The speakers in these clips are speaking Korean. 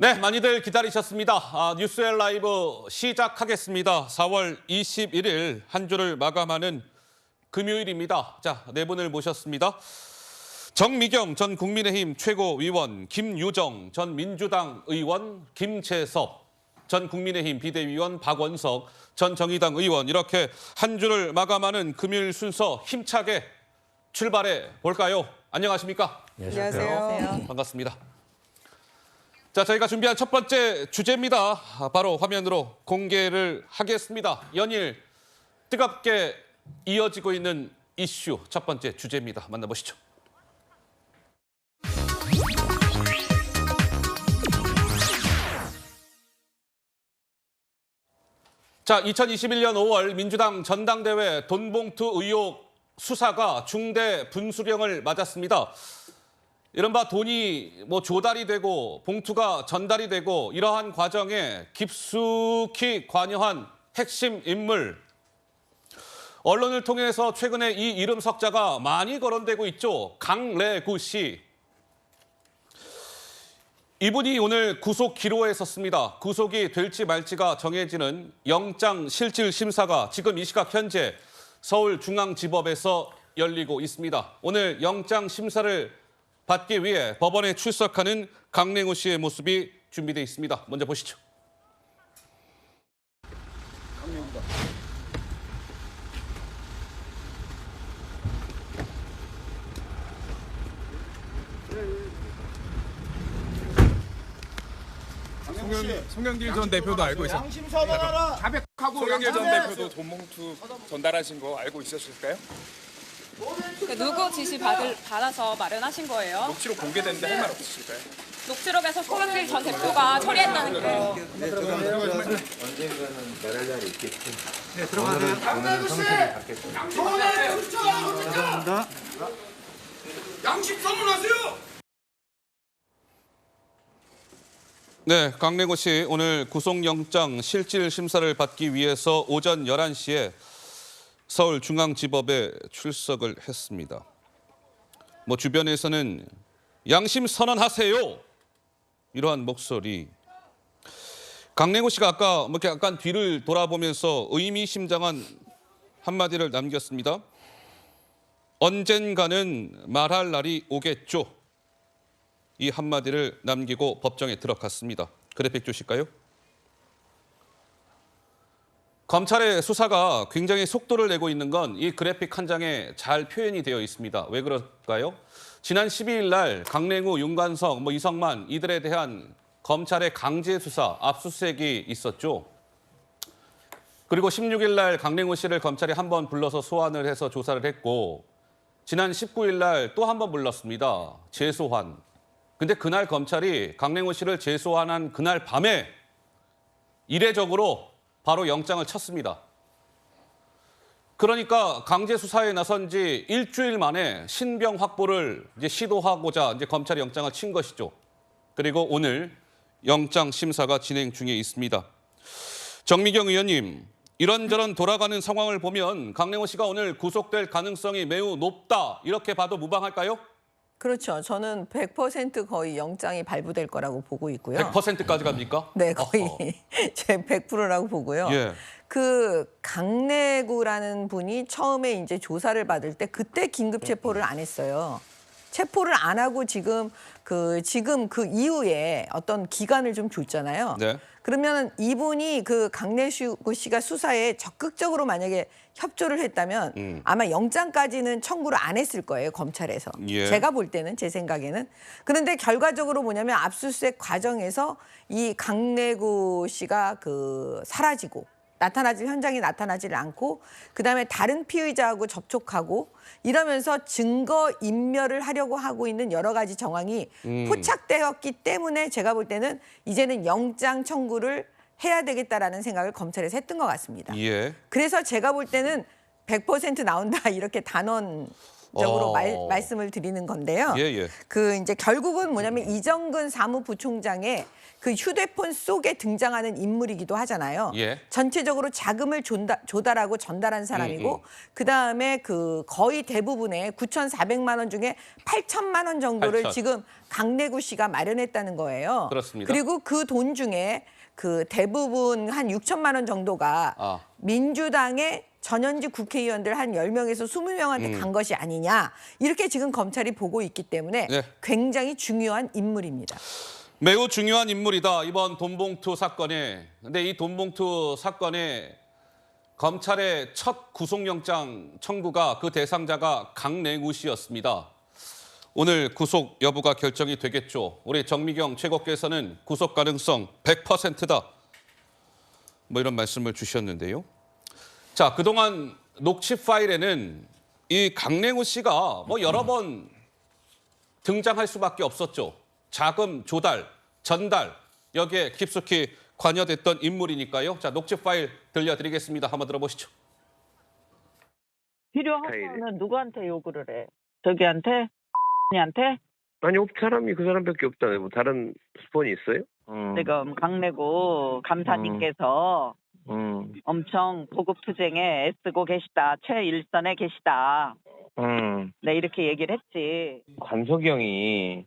네, 많이들 기다리셨습니다. 뉴스엘 라이브 시작하겠습니다. 4월 21일 한 주를 마감하는 금요일입니다. 자, 네 분을 모셨습니다. 정미경 전 국민의힘 최고위원, 김유정 전 민주당 의원, 김재섭 전 국민의힘 비대위원, 박원석 전 정의당 의원, 이렇게 한 주를 마감하는 금요일 순서 힘차게 출발해 볼까요? 안녕하십니까? 안녕하세요. 반갑습니다. 자, 저희가 준비한 첫 번째 주제입니다. 바로 화면으로 공개를 하겠습니다. 연일 뜨겁게 이어지고 있는 이슈 첫 번째 주제입니다. 만나보시죠. 자, 2021년 5월 민주당 전당대회 돈봉투 의혹 수사가 중대 분수령을 맞았습니다. 이른바 돈이 조달이 되고 봉투가 전달이 되고 이러한 과정에 깊숙이 관여한 핵심 인물. 언론을 통해서 최근에 이 이름 석자가 많이 거론되고 있죠. 강래구 씨. 이분이 오늘 구속 기로에 섰습니다. 구속이 될지 말지가 정해지는 영장실질심사가 지금 이 시각 현재 서울중앙지법에서 열리고 있습니다. 오늘 영장심사를 받기 위해 법원에 출석하는 강래구 씨의 모습이 준비되어 있습니다. 먼저 보시죠. 송영길 전 대표도 알고 있었어요. 양심사과하라. 자백하고 송영길 전 대표도 돈봉투 전달하신 거 알고 있었을까요? 누구 지시 받아서 마련하신 거예요? 녹취록 공개됐는데 할 말 없으실까요? 녹취록에서 송영길 전 대표가 처리했다는 거. 언젠가는 말할 날이 있겠지. 네, 들어가세요. 오늘은 성실히 받겠습니다. 감사합니다. 양심 선언하세요. 네, 강래구 씨 오늘 구속영장 실질심사를 받기 위해서 오전 11시에 서울중앙지법에 출석을 했습니다. 주변에서는 양심 선언하세요, 이러한 목소리. 강래구 씨가 아까 이렇게 약간 뒤를 돌아보면서 의미심장한 한마디를 남겼습니다. 언젠가는 말할 날이 오겠죠. 이 한마디를 남기고 법정에 들어갔습니다. 그래픽 주실까요? 검찰의 수사가 굉장히 속도를 내고 있는 건 이 그래픽 한 장에 잘 표현이 되어 있습니다. 왜 그럴까요? 지난 12일 날 강래구, 윤관석, 이성만 이들에 대한 검찰의 강제 수사, 압수수색이 있었죠. 그리고 16일 날 강래구 씨를 검찰이 한 번 불러서 소환을 해서 조사를 했고, 지난 19일 날 또 한 번 불렀습니다. 재소환. 근데 그날 검찰이 강래구 씨를 재소환한 그날 밤에 이례적으로 바로 영장을 쳤습니다. 그러니까 강제 수사에 나선 지 일주일 만에 신병 확보를 시도하고자 검찰이 영장을 친 것이죠. 그리고 오늘 영장 심사가 진행 중에 있습니다. 정미경 의원님, 이런저런 돌아가는 상황을 보면 강래구 씨가 오늘 구속될 가능성이 매우 높다, 이렇게 봐도 무방할까요? 그렇죠. 저는 100% 거의 영장이 발부될 거라고 보고 있고요. 100%까지 갑니까? 네, 거의 제 100%라고 보고요. 예. 그 강래구라는 분이 처음에 이제 조사를 받을 때 그때 긴급 체포를 안 했어요. 체포를 안 하고 지금 그 이후에 어떤 기간을 좀 줬잖아요. 네. 그러면 이분이 그 강래구 씨가 수사에 적극적으로 만약에 협조를 했다면 아마 영장까지는 청구를 안 했을 거예요, 검찰에서. 예. 제가 볼 때는, 제 생각에는. 그런데 결과적으로 뭐냐면 압수수색 과정에서 이 강래구 씨가 사라지고 현장에 나타나질 않고, 그다음에 다른 피의자하고 접촉하고 이러면서 증거 인멸을 하려고 하고 있는 여러 가지 정황이 포착되었기 때문에 제가 볼 때는 이제는 영장 청구를 해야 되겠다라는 생각을 검찰에서 했던 것 같습니다. 예. 그래서 제가 볼 때는 100% 나온다, 이렇게 단언 적으로 어. 말씀을 드리는 건데요. 예, 예. 그 이제 결국은 뭐냐면 이정근 사무부총장의 그 휴대폰 속에 등장하는 인물이기도 하잖아요. 예. 전체적으로 자금을 조달하고 전달한 사람이고 그다음에 그 거의 대부분의 9,400만 원 중에 8천만 원 정도를 8천. 지금 강내구 씨가 마련했다는 거예요. 그렇습니다. 그리고 그 돈 중에 그 대부분 한 6천만 원 정도가 아. 민주당의 전현직 국회의원들 한 10명에서 20명한테 간 것이 아니냐. 이렇게 지금 검찰이 보고 있기 때문에 네. 굉장히 중요한 인물입니다. 매우 중요한 인물이다. 이번 돈봉투 사건에. 근데 이 돈봉투 사건에 검찰의 첫 구속영장 청구가 그 대상자가 강냉우 씨였습니다. 오늘 구속 여부가 결정이 되겠죠. 우리 정미경 최고께서는 구속 가능성 100%다. 뭐 이런 말씀을 주셨는데요. 자, 그동안 녹취 파일에는 이 강냉우 씨가 뭐 여러 번 등장할 수밖에 없었죠. 자금 조달, 전달 여기에 깊숙이 관여됐던 인물이니까요. 자, 녹취 파일 들려드리겠습니다. 한번 들어보시죠. 필요하면은 누구한테 요구를 해? 저기한테? 한테? 아니 사람이 그 사람밖에 없잖아요. 뭐 다른 스폰이 있어요? 지금 강내구 감사님께서 엄청 보급투쟁에 애쓰고 계시다. 최일선에 계시다. 네, 이렇게 얘기를 했지. 관석이 형이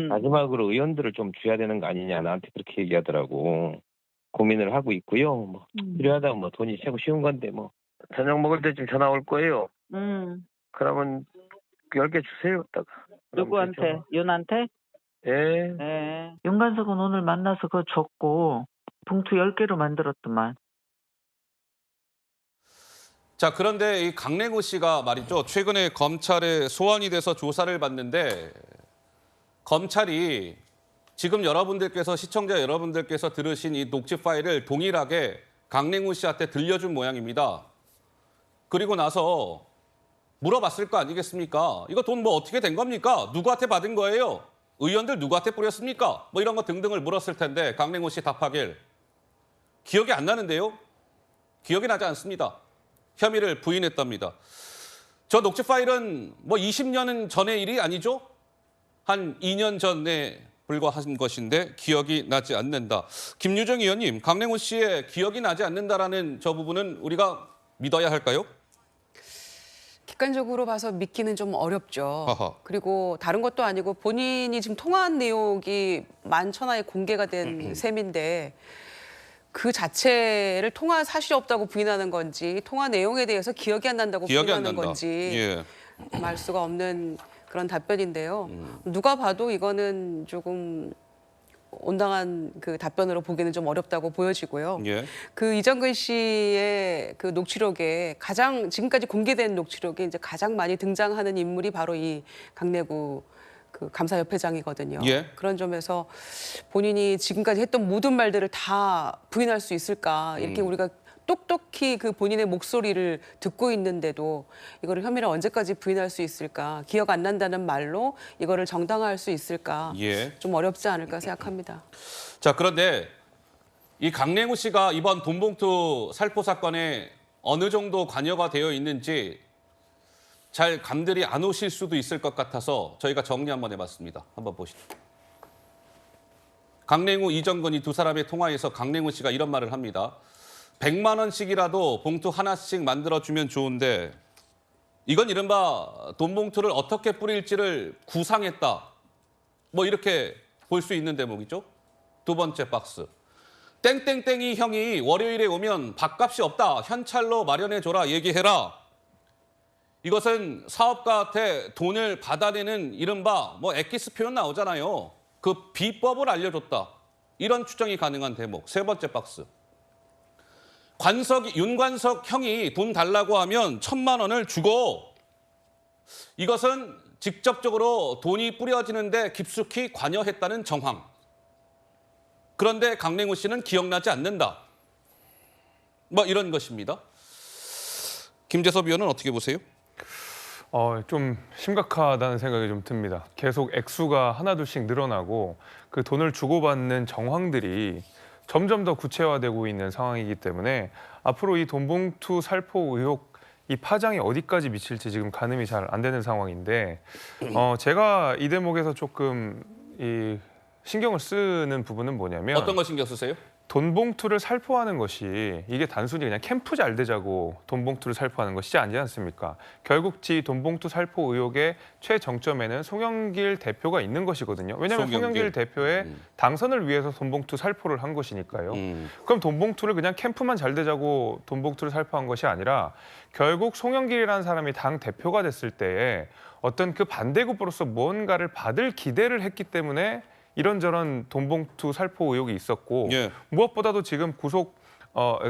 마지막으로 의원들을 좀 줘야 되는 거 아니냐 나한테 그렇게 얘기하더라고. 고민을 하고 있고요. 뭐 필요하다면 뭐 돈이 최고 쉬운 건데 뭐 저녁 먹을 때쯤 전화 올 거예요. 그러면 10개 주세요. 다가 누구한테? 윤한테? 예. 네. 윤관석은 오늘 만나서 그거 줬고 봉투 10개로 만들었더만. 자, 그런데 이 강냉우 씨가 말이죠. 최근에 검찰에 소환이 돼서 조사를 받는데 검찰이 지금 여러분들께서 시청자 여러분들께서 들으신 이 녹취 파일을 동일하게 강냉우 씨한테 들려준 모양입니다. 그리고 나서 물어봤을 거 아니겠습니까? 이거 돈 뭐 어떻게 된 겁니까? 누구한테 받은 거예요? 의원들 누구한테 뿌렸습니까? 뭐 이런 거 등등을 물었을 텐데 강냉우 씨 답하길 기억이 안 나는데요? 기억이 나지 않습니다. 혐의를 부인했답니다. 저 녹취 파일은 뭐 20년은 전의 일이 아니죠? 한 2년 전에 불과한 것인데 기억이 나지 않는다. 김유정 의원님, 강냉우 씨의 기억이 나지 않는다라는 저 부분은 우리가 믿어야 할까요? 객관적으로 봐서 믿기는 좀 어렵죠. 아하. 그리고 다른 것도 아니고 본인이 지금 통화한 내용이 만천하에 공개가 된 셈인데 그 자체를 통화 사실이 없다고 부인하는 건지 통화 내용에 대해서 기억이 안 난다고 기억이 안 부인하는 난다. 건지 예. 알 수가 없는 그런 답변인데요. 누가 봐도 이거는 조금 온당한 그 답변으로 보기는 좀 어렵다고 보여지고요. 예. 그 이정근 씨의 그 녹취록에 가장 지금까지 공개된 녹취록에 이제 가장 많이 등장하는 인물이 바로 이 강내구 그 감사협회장이거든요. 예. 그런 점에서 본인이 지금까지 했던 모든 말들을 다 부인할 수 있을까 이렇게 우리가 똑똑히 그 본인의 목소리를 듣고 있는데도 이거를 혐의를 언제까지 부인할 수 있을까? 기억 안 난다는 말로 이거를 정당화할 수 있을까? 예. 좀 어렵지 않을까 생각합니다. 자, 그런데 이 강냉우 씨가 이번 돈봉투 살포 사건에 어느 정도 관여가 되어 있는지 잘 감들이 안 오실 수도 있을 것 같아서 저희가 정리 한번 해봤습니다. 한번 보시죠. 강냉우, 이정근이 두 사람의 통화에서 강냉우 씨가 이런 말을 합니다. 100만 원씩이라도 봉투 하나씩 만들어주면 좋은데 이건 이른바 돈 봉투를 어떻게 뿌릴지를 구상했다. 뭐 이렇게 볼 수 있는 대목이죠. 두 번째 박스. 땡땡땡이 형이 월요일에 오면 밥값이 없다. 현찰로 마련해줘라. 얘기해라. 이것은 사업가한테 돈을 받아내는 이른바 뭐 엑기스 표현 나오잖아요. 그 비법을 알려줬다. 이런 추정이 가능한 대목. 세 번째 박스. 윤관석 형이 돈 달라고 하면 1,000만 원을 주고 이것은 직접적으로 돈이 뿌려지는데 깊숙이 관여했다는 정황. 그런데 강냉우 씨는 기억나지 않는다. 뭐 이런 것입니다. 김재섭 의원은 어떻게 보세요? 좀 심각하다는 생각이 좀 듭니다. 계속 액수가 하나둘씩 늘어나고 그 돈을 주고받는 정황들이 점점 더 구체화되고 있는 상황이기 때문에 앞으로 이 돈봉투 살포 의혹 이 파장이 어디까지 미칠지 지금 가늠이 잘 안 되는 상황인데 제가 이 대목에서 조금 이 신경을 쓰는 부분은 뭐냐면 어떤 거 신경 쓰세요? 돈 봉투를 살포하는 것이 이게 단순히 그냥 캠프 잘 되자고 돈 봉투를 살포하는 것이지 아니지 않습니까? 결국 돈 봉투 살포 의혹의 최정점에는 송영길 대표가 있는 것이거든요. 왜냐하면 송영길 대표의 당선을 위해서 돈 봉투 살포를 한 것이니까요. 그럼 돈 봉투를 그냥 캠프만 잘 되자고 돈 봉투를 살포한 것이 아니라 결국 송영길이라는 사람이 당 대표가 됐을 때에 어떤 그 반대급부로서 무언가를 받을 기대를 했기 때문에 이런저런 돈 봉투 살포 의혹이 있었고 예. 무엇보다도 지금 구속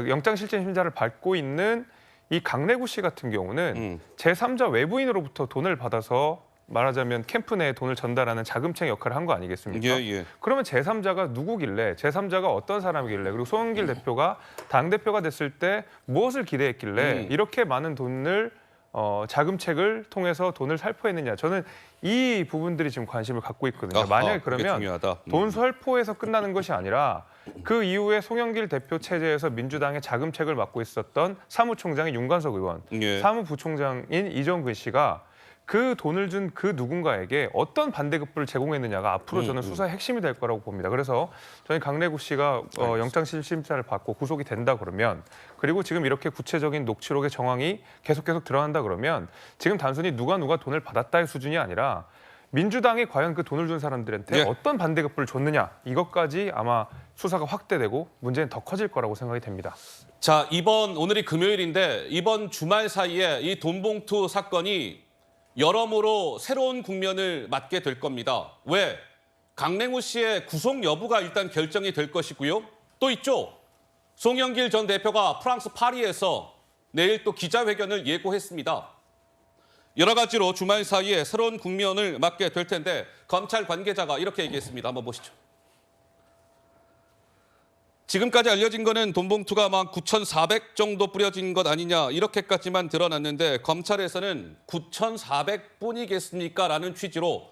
영장실질심사를 받고 있는 이 강래구 씨 같은 경우는 제3자 외부인으로부터 돈을 받아서 말하자면 캠프 내에 돈을 전달하는 자금책 역할을 한 거 아니겠습니까? 예, 예. 그러면 제3자가 누구길래 제3자가 어떤 사람이길래 그리고 송영길 대표가 당대표가 됐을 때 무엇을 기대했길래 이렇게 많은 돈을 자금책을 통해서 돈을 살포했느냐. 저는 이 부분들이 지금 관심을 갖고 있거든요. 아하, 만약에 그게 그러면 중요하다. 돈 살포에서 끝나는 것이 아니라 그 이후에 송영길 대표 체제에서 민주당의 자금책을 맡고 있었던 사무총장인 윤관석 의원, 예. 사무부총장인 이정근 씨가 그 돈을 준 그 누군가에게 어떤 반대급부를 제공했느냐가 앞으로 저는 수사의 핵심이 될 거라고 봅니다. 그래서 저희 강래구 씨가 영장실질심사를 받고 구속이 된다 그러면 그리고 지금 이렇게 구체적인 녹취록의 정황이 계속 드러난다 그러면 지금 단순히 누가 돈을 받았다의 수준이 아니라 민주당이 과연 그 돈을 준 사람들한테 예. 어떤 반대급부를 줬느냐 이것까지 아마 수사가 확대되고 문제는 더 커질 거라고 생각이 됩니다. 자, 오늘이 금요일인데 이번 주말 사이에 이 돈봉투 사건이 여러모로 새로운 국면을 맞게 될 겁니다. 왜? 강랭우 씨의 구속 여부가 일단 결정이 될 것이고요. 또 있죠. 송영길 전 대표가 프랑스 파리에서 내일 또 기자회견을 예고했습니다. 여러 가지로 주말 사이에 새로운 국면을 맞게 될 텐데 검찰 관계자가 이렇게 얘기했습니다. 한번 보시죠. 지금까지 알려진 거는 돈 봉투가 막 9,400 정도 뿌려진 것 아니냐 이렇게까지만 드러났는데 검찰에서는 9,400뿐이겠습니까? 라는 취지로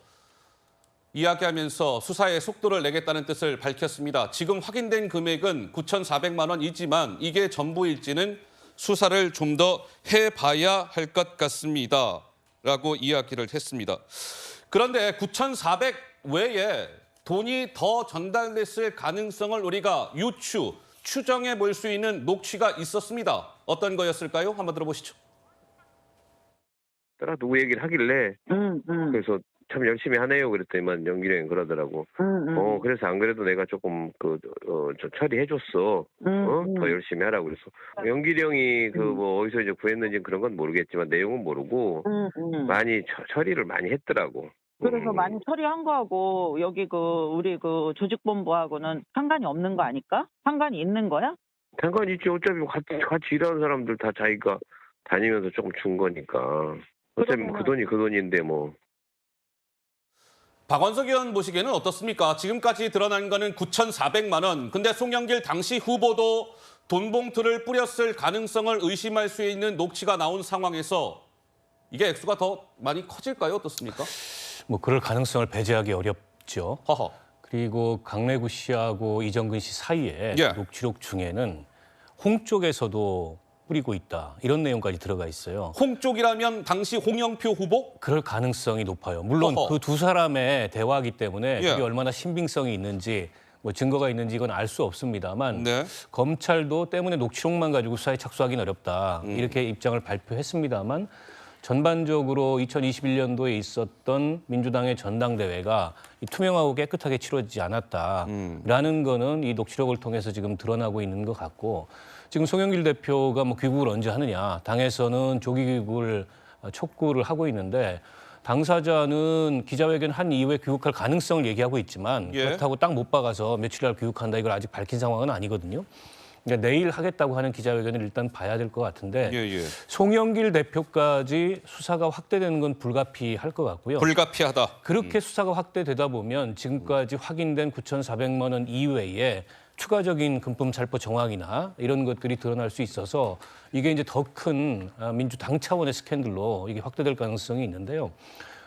이야기하면서 수사에 속도를 내겠다는 뜻을 밝혔습니다. 지금 확인된 금액은 9,400만 원이지만 이게 전부일지는 수사를 좀 더 해봐야 할 것 같습니다. 라고 이야기를 했습니다. 그런데 9,400 외에 돈이 더 전달됐을 가능성을 우리가 추정해 볼 수 있는 녹취가 있었습니다. 어떤 거였을까요? 한번 들어보시죠. 따라 누구 얘기를 하길래 그래서 참 열심히 하네요 그랬더니만 영길이 형이 그러더라고. 그래서 안 그래도 내가 조금 저 처리해줬어. 더 열심히 하라고 그래서 영길이 형이 뭐 어디서 이제 구했는지 그런 건 모르겠지만 내용은 모르고 많이 처리를 많이 했더라고. 그래서 많이 처리한 거하고 여기 우리 조직본부하고는 상관이 없는 거 아닐까? 상관이 있는 거야? 상관이 있지. 어차피 같이 일하는 사람들 다 자기가 다니면서 조금 준 거니까. 어차피 그 돈인데 뭐. 박원석 의원 보시기에는 어떻습니까? 지금까지 드러난 거는 9,400만 원. 근데 송영길 당시 후보도 돈 봉투를 뿌렸을 가능성을 의심할 수 있는 녹취가 나온 상황에서 이게 액수가 더 많이 커질까요? 어떻습니까? 뭐 그럴 가능성을 배제하기 어렵죠. 허허. 그리고 강래구 씨하고 이정근 씨 사이에 예. 녹취록 중에는 홍 쪽에서도 뿌리고 있다. 이런 내용까지 들어가 있어요. 홍 쪽이라면 당시 홍영표 후보? 그럴 가능성이 높아요. 물론 허허. 그 두 사람의 대화이기 때문에 예. 그게 얼마나 신빙성이 있는지 뭐 증거가 있는지 이건 알 수 없습니다만 네. 검찰도 때문에 녹취록만 가지고 수사에 착수하기는 어렵다. 이렇게 입장을 발표했습니다만 전반적으로 2021년도에 있었던 민주당의 전당대회가 투명하고 깨끗하게 치러지지 않았다라는 거는 이 녹취록을 통해서 지금 드러나고 있는 것 같고 지금 송영길 대표가 뭐 귀국을 언제 하느냐 당에서는 조기 귀국을 촉구를 하고 있는데 당사자는 기자회견 한 이후에 귀국할 가능성을 얘기하고 있지만 예. 그렇다고 딱 못 박아서 며칠 날 귀국한다 이걸 아직 밝힌 상황은 아니거든요. 그러니까 내일 하겠다고 하는 기자회견을 일단 봐야 될 것 같은데 예. 송영길 대표까지 수사가 확대되는 건 불가피할 것 같고요. 불가피하다. 그렇게 수사가 확대되다 보면 지금까지 확인된 9,400만 원 이외에 추가적인 금품 살포 정황이나 이런 것들이 드러날 수 있어서 이게 이제 더 큰 민주당 차원의 스캔들로 이게 확대될 가능성이 있는데요.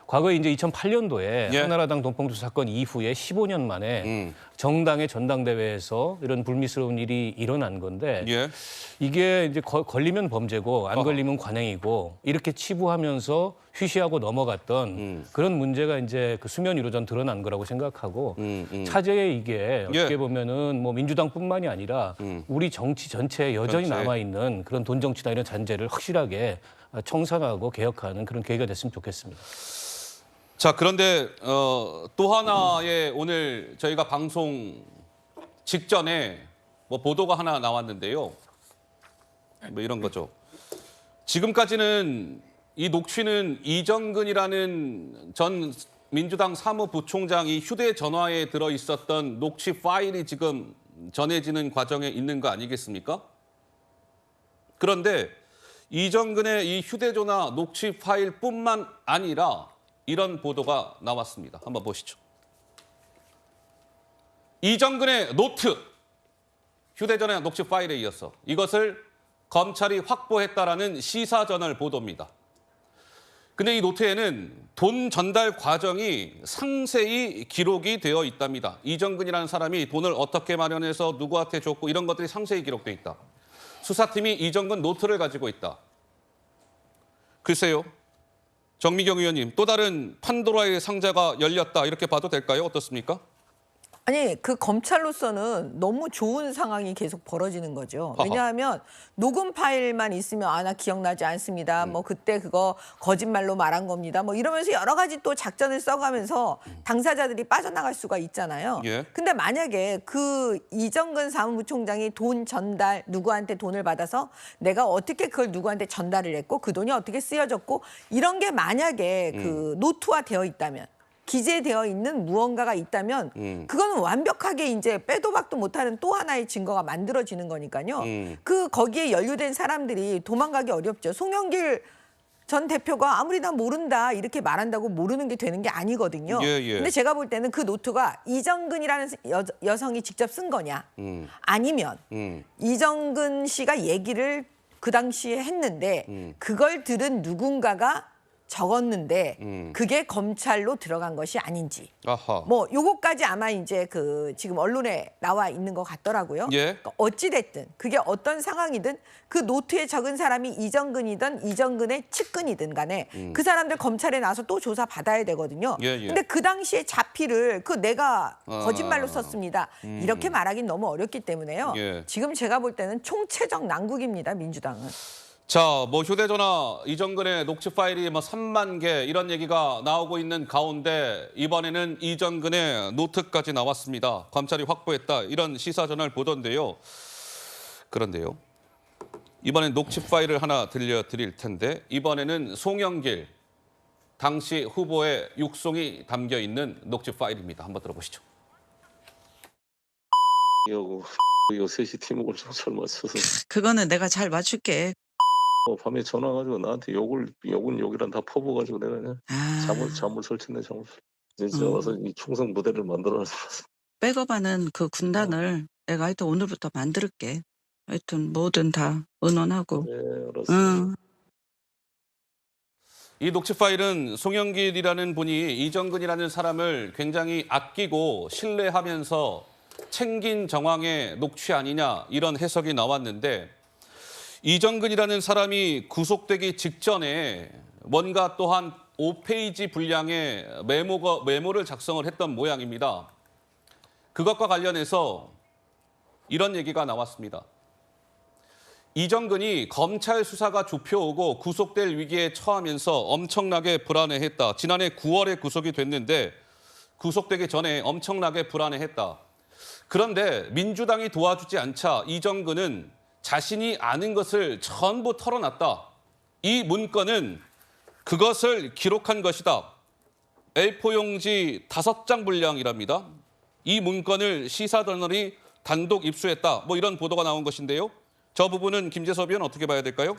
과거에 이제 2008년도에 예. 한나라당 돈봉투 사건 이후에 15년 만에 정당의 전당대회에서 이런 불미스러운 일이 일어난 건데 예. 이게 이제 걸리면 범죄고 안 걸리면 관행이고 이렇게 치부하면서 휴시하고 넘어갔던 그런 문제가 이제 그 수면 위로 전 드러난 거라고 생각하고 차제에 이게 어떻게 예. 보면은 뭐 민주당뿐만이 아니라 우리 정치 전체에 여전히 전체에. 남아 있는 그런 돈 정치나 이런 잔재를 확실하게 청산하고 개혁하는 그런 계기가 됐으면 좋겠습니다. 자, 그런데 또 하나의 오늘 저희가 방송 직전에 뭐 보도가 하나 나왔는데요. 뭐 이런 거죠. 지금까지는 이 녹취는 이정근이라는 전 민주당 사무부총장이 휴대전화에 들어 있었던 녹취 파일이 지금 전해지는 과정에 있는 거 아니겠습니까? 그런데 이정근의 이 휴대전화 녹취 파일뿐만 아니라 이런 보도가 나왔습니다. 한번 보시죠. 이정근의 노트, 휴대전화 녹취 파일에 이어서 이것을 검찰이 확보했다라는 시사저널 보도입니다. 근데 이 노트에는 돈 전달 과정이 상세히 기록이 되어 있답니다. 이정근이라는 사람이 돈을 어떻게 마련해서 누구한테 줬고 이런 것들이 상세히 기록되어 있다. 수사팀이 이정근 노트를 가지고 있다. 글쎄요. 정미경 의원님, 또 다른 판도라의 상자가 열렸다 이렇게 봐도 될까요? 어떻습니까? 아니 그 검찰로서는 너무 좋은 상황이 계속 벌어지는 거죠. 왜냐하면 녹음 파일만 있으면 아 나 기억나지 않습니다. 뭐 그때 그거 거짓말로 말한 겁니다. 뭐 이러면서 여러 가지 또 작전을 써가면서 당사자들이 빠져나갈 수가 있잖아요. 예. 근데 만약에 그 이정근 사무부총장이 돈 전달 누구한테 돈을 받아서 내가 어떻게 그걸 누구한테 전달을 했고 그 돈이 어떻게 쓰여졌고 이런 게 만약에 그 노트화 되어 있다면 기재되어 있는 무언가가 있다면 그거는 완벽하게 이제 빼도 박도 못하는 또 하나의 증거가 만들어지는 거니까요. 그 거기에 연루된 사람들이 도망가기 어렵죠. 송영길 전 대표가 아무리 나 모른다 이렇게 말한다고 모르는 게 되는 게 아니거든요. 예, 예. 근데 제가 볼 때는 그 노트가 이정근이라는 여성이 직접 쓴 거냐 아니면 이정근 씨가 얘기를 그 당시에 했는데 그걸 들은 누군가가 적었는데 그게 검찰로 들어간 것이 아닌지. 아하. 뭐 요거까지 아마 이제 그 지금 언론에 나와 있는 것 같더라고요. 예. 그러니까 어찌 됐든 그게 어떤 상황이든 그 노트에 적은 사람이 이정근이든 이정근의 측근이든 간에 그 사람들 검찰에 나서 또 조사 받아야 되거든요. 예, 예. 근데 그 당시에 자필을 그 내가 거짓말로 썼습니다. 이렇게 말하긴 너무 어렵기 때문에요. 예. 지금 제가 볼 때는 총체적 난국입니다. 민주당은. 자, 뭐 휴대전화 이정근의 녹취 파일이 뭐 3만 개 이런 얘기가 나오고 있는 가운데 이번에는 이정근의 노트까지 나왔습니다. 검찰이 확보했다 이런 시사저널 보던데요. 그런데요. 이번엔 녹취 파일을 하나 들려드릴 텐데 이번에는 송영길 당시 후보의 육성이 담겨 있는 녹취 파일입니다. 한번 들어보시죠. 요 3시 팀목을 설마 쳐서 그거는 내가 잘 맞출게. 밤에 전화 가지고 나한테 욕은 욕이란 다 퍼부어가지고 내가 그냥 잠을 설쳤네 잠을. 진짜 와서 이 충성 부대를 만들어놨어. 백업하는 그 군단을 내가 하여튼 오늘부터 만들게. 하여튼 뭐든 다 의논하고. 네, 알았어. 이 녹취 파일은 송영길이라는 분이 이정근이라는 사람을 굉장히 아끼고 신뢰하면서 챙긴 정황의 녹취 아니냐 이런 해석이 나왔는데 이정근이라는 사람이 구속되기 직전에 뭔가 또한 5페이지 분량의 메모를 작성을 했던 모양입니다. 그것과 관련해서 이런 얘기가 나왔습니다. 이정근이 검찰 수사가 좁혀오고 구속될 위기에 처하면서 엄청나게 불안해했다. 지난해 9월에 구속이 됐는데 구속되기 전에 엄청나게 불안해했다. 그런데 민주당이 도와주지 않자 이정근은 자신이 아는 것을 전부 털어놨다. 이 문건은 그것을 기록한 것이다. A4 용지 5장 분량이랍니다. 이 문건을 시사저널이 단독 입수했다. 뭐 이런 보도가 나온 것인데요. 저 부분은 김재섭 의원 어떻게 봐야 될까요?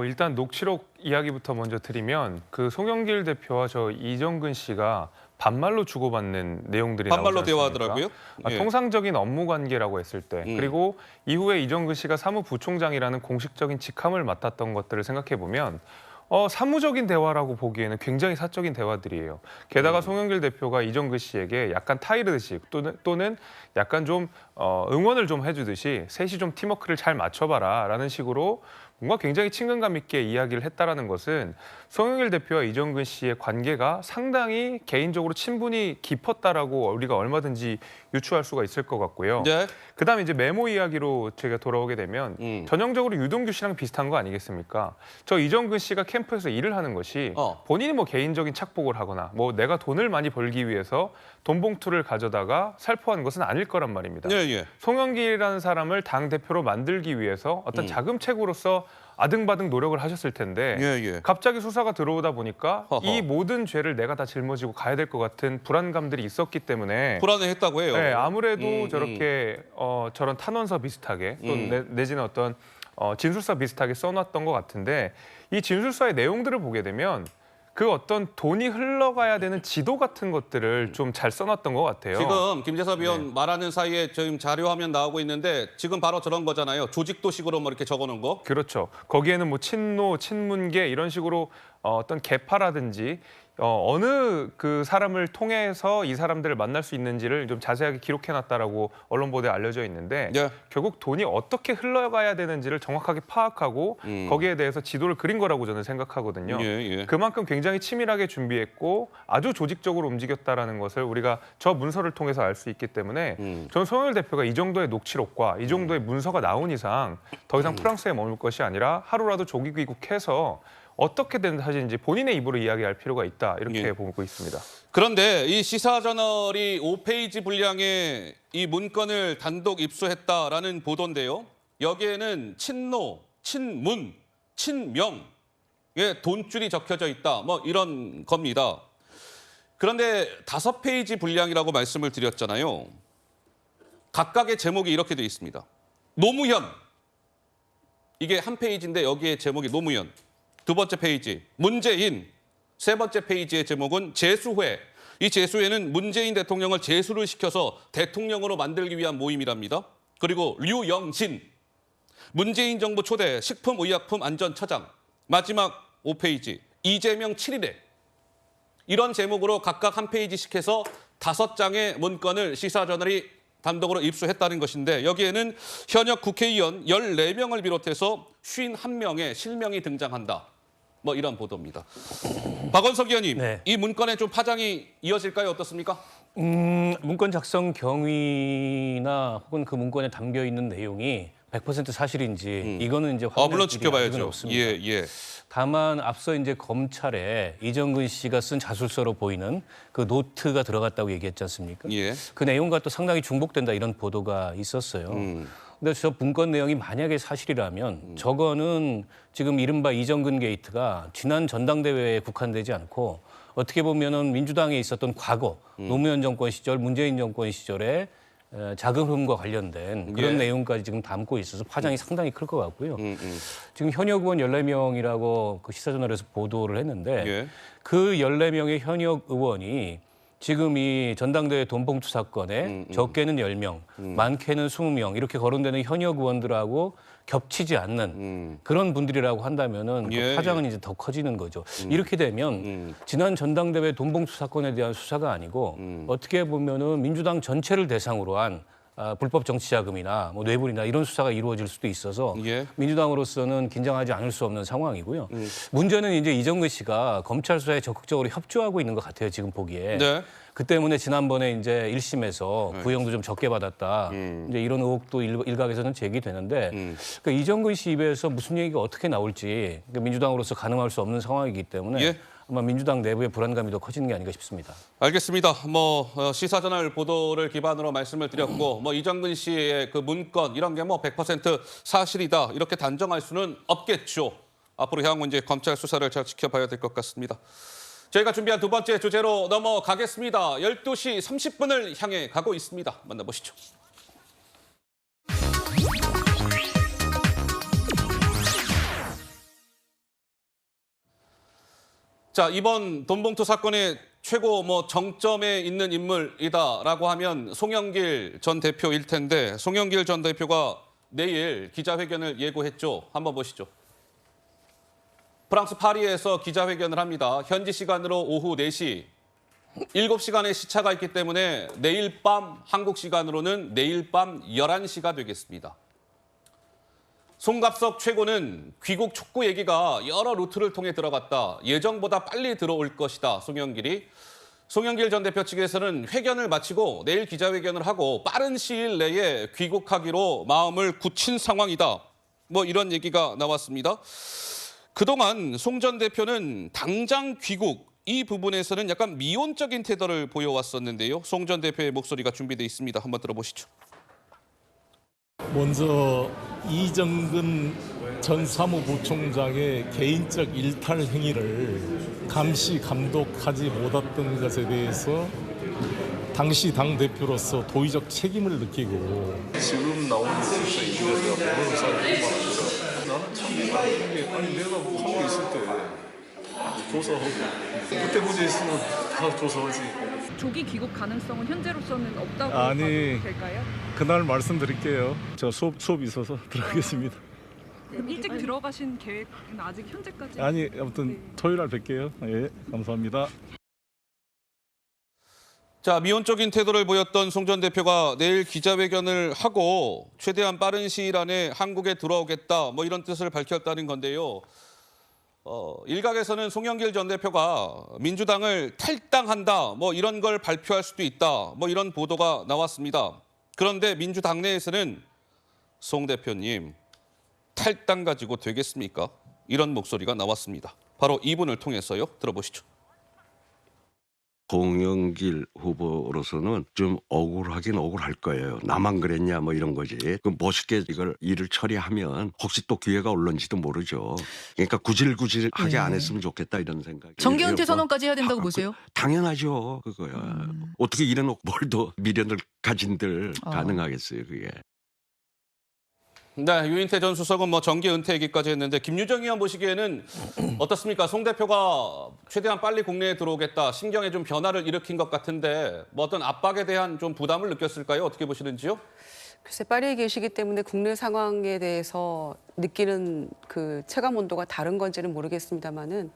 일단 녹취록 이야기부터 먼저 드리면 그 송영길 대표와 저 이정근 씨가 반말로 주고받는 내용들이 반말로 나오지 않습니까? 대화하더라고요. 예. 통상적인 업무 관계라고 했을 때 그리고 이후에 이정근 씨가 사무부총장이라는 공식적인 직함을 맡았던 것들을 생각해 보면 사무적인 대화라고 보기에는 굉장히 사적인 대화들이에요. 게다가 송영길 대표가 이정근 씨에게 약간 타이르듯이 또는 약간 좀 응원을 좀 해주듯이 셋이 좀 팀워크를 잘 맞춰봐라라는 식으로 뭔가 굉장히 친근감 있게 이야기를 했다라는 것은 송영길 대표와 이정근 씨의 관계가 상당히 개인적으로 친분이 깊었다라고 우리가 얼마든지 유추할 수가 있을 것 같고요. 네. 그다음에 이제 메모 이야기로 제가 돌아오게 되면 전형적으로 유동규 씨랑 비슷한 거 아니겠습니까? 저 이정근 씨가 캠프에서 일을 하는 것이 본인이 뭐 개인적인 착복을 하거나 뭐 내가 돈을 많이 벌기 위해서 돈 봉투를 가져다가 살포하는 것은 아닐 거란 말입니다. 예. 송영길이라는 사람을 당 대표로 만들기 위해서 어떤 자금책으로서 아등바등 노력을 하셨을 텐데 갑자기 수사가 들어오다 보니까 이 모든 죄를 내가 다 짊어지고 가야 될 것 같은 불안감들이 있었기 때문에 불안해했다고 해요. 네, 아무래도 저렇게 저런 탄원서 비슷하게 또 내지는 어떤 진술서 비슷하게 써놨던 것 같은데 이 진술서의 내용들을 보게 되면 그 어떤 돈이 흘러가야 되는 지도 같은 것들을 좀 잘 써놨던 것 같아요. 지금 김재섭 의원 말하는 사이에 지금 자료 화면 나오고 있는데 지금 바로 저런 거잖아요. 조직도식으로 뭐 이렇게 적어놓은 거. 그렇죠. 거기에는 뭐 친노, 친문계 이런 식으로 어떤 계파라든지 어느 그 사람을 통해서 이 사람들을 만날 수 있는지를 좀 자세하게 기록해놨다라고 언론 보도에 알려져 있는데 결국 돈이 어떻게 흘러가야 되는지를 정확하게 파악하고 거기에 대해서 지도를 그린 거라고 저는 생각하거든요. 그만큼 굉장히 치밀하게 준비했고 아주 조직적으로 움직였다라는 것을 우리가 저 문서를 통해서 알 수 있기 때문에 저는 송영길 대표가 이 정도의 녹취록과 이 정도의 문서가 나온 이상 더 이상 프랑스에 머물 것이 아니라 하루라도 조기 귀국해서 어떻게든 사실 이제 본인의 입으로 이야기할 필요가 있다 이렇게 보고 있습니다. 그런데 이 시사저널이 5페이지 분량의 이 문건을 단독 입수했다라는 보도인데요. 여기에는 친노, 친문, 친명의 돈줄이 적혀져 있다. 뭐 이런 겁니다. 그런데 5페이지 분량이라고 말씀을 드렸잖아요. 각각의 제목이 이렇게 돼 있습니다. 노무현. 이게 한 페이지인데 여기에 제목이 노무현. 두 번째 페이지, 문재인. 세 번째 페이지의 제목은 재수회. 이 재수회는 문재인 대통령을 재수를 시켜서 대통령으로 만들기 위한 모임이랍니다. 그리고 류영진. 문재인 정부 초대 식품의약품안전처장. 마지막 5페이지, 이재명 7일에. 이런 제목으로 각각 한 페이지씩 해서 5장의 문건을 시사저널이 단독으로 입수했다는 것인데 여기에는 현역 국회의원 14명을 비롯해서 51명의 실명이 등장한다. 뭐 이런 보도입니다. 박원석 의원님, 이 문건에 좀 파장이 이어질까요? 어떻습니까? 문건 작성 경위나 혹은 그 문건에 담겨 있는 내용이 100% 사실인지 이거는 이제 확인할 물론 길이 지켜봐야죠. 아직은 없습니다. 다만 앞서 이제 검찰에 이정근 씨가 쓴 자술서로 보이는 그 노트가 들어갔다고 얘기했지 않습니까? 그 내용과 또 상당히 중복된다 이런 보도가 있었어요. 근데 저 문건 내용이 만약에 사실이라면 저거는 지금 이른바 이정근 게이트가 지난 전당대회에 국한되지 않고 어떻게 보면은 민주당에 있었던 과거 노무현 정권 시절, 문재인 정권 시절에 자금 흐름과 관련된 그런 내용까지 지금 담고 있어서 파장이 상당히 클 것 같고요. 지금 현역 의원 14명이라고 그 시사저널에서 보도를 했는데 그 14명의 현역 의원이 지금 이 전당대회 돈봉투 사건에 적게는 10명, 많게는 20명 이렇게 거론되는 현역 의원들하고 겹치지 않는 그런 분들이라고 한다면은 그 파장은 이제 더 커지는 거죠. 이렇게 되면 지난 전당대회 돈봉투 사건에 대한 수사가 아니고 어떻게 보면은 민주당 전체를 대상으로 한 불법 정치자금이나 뭐 뇌물이나 이런 수사가 이루어질 수도 있어서 민주당으로서는 긴장하지 않을 수 없는 상황이고요. 문제는 이제 이정근 씨가 검찰 수사에 적극적으로 협조하고 있는 것 같아요. 지금 보기에. 그 때문에 지난번에 이제 1심에서 구형도 좀 적게 받았다. 이제 이런 의혹도 일각에서는 제기되는데 그러니까 이정근 씨 입에서 무슨 얘기가 어떻게 나올지 그러니까 민주당으로서 가늠할 수 없는 상황이기 때문에 아마 민주당 내부의 불안감이 더 커지는 게 아닌가 싶습니다. 알겠습니다. 뭐 시사저널 보도를 기반으로 말씀을 드렸고 뭐 이정근 씨의 그 문건 이런 게 뭐 100% 사실이다 이렇게 단정할 수는 없겠죠. 앞으로 향후 이제 검찰 수사를 잘 지켜봐야 될 것 같습니다. 저희가 준비한 두 번째 주제로 넘어가겠습니다. 12시 30분을 향해 가고 있습니다. 만나보시죠. 자, 이번 돈봉투 사건의 최고 뭐 정점에 있는 인물이다라고 하면 송영길 전 대표일 텐데 송영길 전 대표가 내일 기자회견을 예고했죠. 한번 보시죠. 프랑스 파리에서 기자회견을 합니다. 현지 시간으로 오후 4시, 7시간의 시차가 있기 때문에 내일 밤, 한국 시간으로는 내일 밤 11시가 되겠습니다. 송갑석 최고는 귀국 촉구 얘기가 여러 루트를 통해 들어갔다. 예정보다 빨리 들어올 것이다. 송영길 전 대표 측에서는 회견을 마치고 내일 기자회견을 하고 빠른 시일 내에 귀국하기로 마음을 굳힌 상황이다. 뭐 이런 얘기가 나왔습니다. 그동안 송 전 대표는 당장 귀국 이 부분에서는 약간 미온적인 태도를 보여왔었는데요. 송 전 대표의 목소리가 준비되어 있습니다. 한번 들어보시죠. 먼저 이정근 전 사무부총장의 개인적 일탈 행위를 감시 감독하지 못했던 것에 대해서 당시 당대표로서 도의적 책임을 느끼고 지금 나오는 뉴스에서 이거를 내가 모르는 사람이 얼마나 있어. 나는 참 이상한 게 아니 내가 뭐 하고 있을 때 조사하고 그때 문제 있으면 다 조사하지. 조기 귀국 가능성은 현재로서는 없다고 아니, 봐도 될까요? 그날 말씀드릴게요. 저 수업이 있어서 들어가겠습니다. 그럼 일찍 들어가신 계획은 아직 현재까지? 아니 아무튼 토요일 날 뵐게요. 예, 감사합니다. 자, 미온적인 태도를 보였던 송 전 대표가 내일 기자회견을 하고 최대한 빠른 시일 안에 한국에 들어오겠다 뭐 이런 뜻을 밝혔다는 건데요. 일각에서는 송영길 전 대표가 민주당을 탈당한다 뭐 이런 걸 발표할 수도 있다 뭐 이런 보도가 나왔습니다. 그런데 민주당 내에서는 송 대표님 탈당 가지고 되겠습니까? 이런 목소리가 나왔습니다. 바로 이분을 통해서요. 들어보시죠. 송영길 후보로서는 좀 억울하긴 억울할 거예요. 나만 그랬냐 뭐 이런 거지. 그 멋있게 이걸 일을 처리하면 혹시 또 기회가 올런지도 모르죠. 그러니까 구질구질하게 안 했으면 좋겠다 이런 생각이. 정계은퇴 선언까지 해야 된다고 보세요? 당연하죠. 그거야. 어떻게 이래놓고 뭘 더 미련을 가진들 가능하겠어요. 그게. 네, 유인태 전 수석은 뭐 정계 은퇴 얘기까지 했는데 김유정 의원 보시기에는 어떻습니까? 송 대표가 최대한 빨리 국내에 들어오겠다. 심경에 좀 변화를 일으킨 것 같은데 뭐 어떤 압박에 대한 좀 부담을 느꼈을까요? 어떻게 보시는지요? 글쎄 파리에 계시기 때문에 국내 상황에 대해서 느끼는 그 체감 온도가 다른 건지는 모르겠습니다만은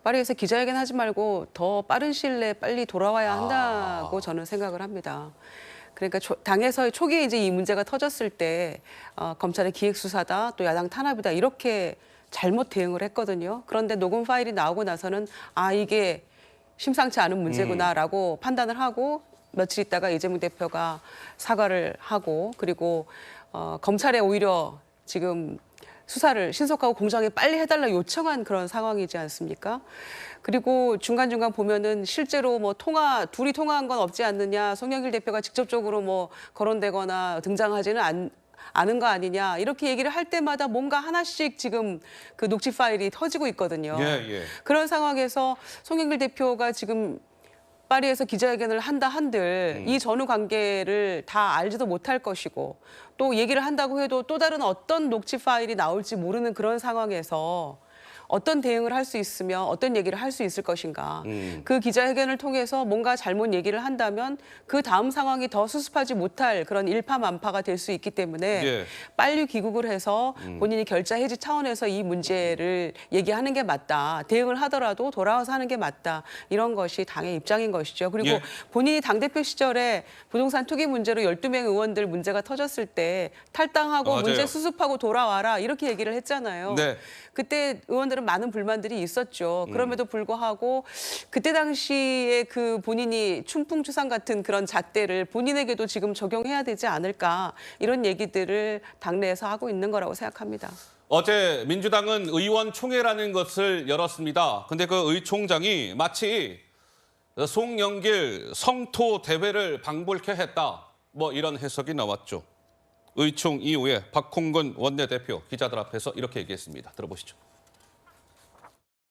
파리에서 기자회견 하지 말고 더 빠른 시일 내에 빨리 돌아와야 한다고 저는 생각을 합니다. 그러니까 당에서의 초기에 이제 이 문제가 터졌을 때 검찰의 기획수사다 또 야당 탄압이다 이렇게 잘못 대응을 했거든요. 그런데 녹음 파일이 나오고 나서는 이게 심상치 않은 문제구나라고 판단을 하고 며칠 있다가 이재명 대표가 사과를 하고 그리고 검찰에 오히려 지금 수사를 신속하고 공정하게 빨리 해달라 요청한 그런 상황이지 않습니까? 그리고 중간중간 보면은 실제로 뭐 둘이 통화한 건 없지 않느냐, 송영길 대표가 직접적으로 뭐 거론되거나 등장하지는 않은 거 아니냐, 이렇게 얘기를 할 때마다 뭔가 하나씩 지금 그 녹취 파일이 터지고 있거든요. 그런 상황에서 송영길 대표가 지금 파리에서 기자회견을 한다 한들 이 전후 관계를 다 알지도 못할 것이고 또 얘기를 한다고 해도 또 다른 어떤 녹취 파일이 나올지 모르는 그런 상황에서 어떤 대응을 할 수 있으며 어떤 얘기를 할 수 있을 것인가. 그 기자회견을 통해서 뭔가 잘못 얘기를 한다면 그 다음 상황이 더 수습하지 못할 그런 일파만파가 될 수 있기 때문에 빨리 귀국을 해서 본인이 결자 해지 차원에서 이 문제를 얘기하는 게 맞다. 대응을 하더라도 돌아와서 하는 게 맞다. 이런 것이 당의 입장인 것이죠. 그리고 본인이 당대표 시절에 부동산 투기 문제로 12명 의원들 문제가 터졌을 때 탈당하고 문제 수습하고 돌아와라 이렇게 얘기를 했잖아요. 그때 의원들은 많은 불만들이 있었죠. 그럼에도 불구하고 그때 당시에 그 본인이 춘풍추상 같은 그런 잣대를 본인에게도 지금 적용해야 되지 않을까 이런 얘기들을 당내에서 하고 있는 거라고 생각합니다. 어제 민주당은 의원총회라는 것을 열었습니다. 근데 그 의총장이 마치 송영길 성토 대회를 방불케 했다. 뭐 이런 해석이 나왔죠. 의총 이후에 박홍근 원내대표 기자들 앞에서 이렇게 얘기했습니다. 들어보시죠.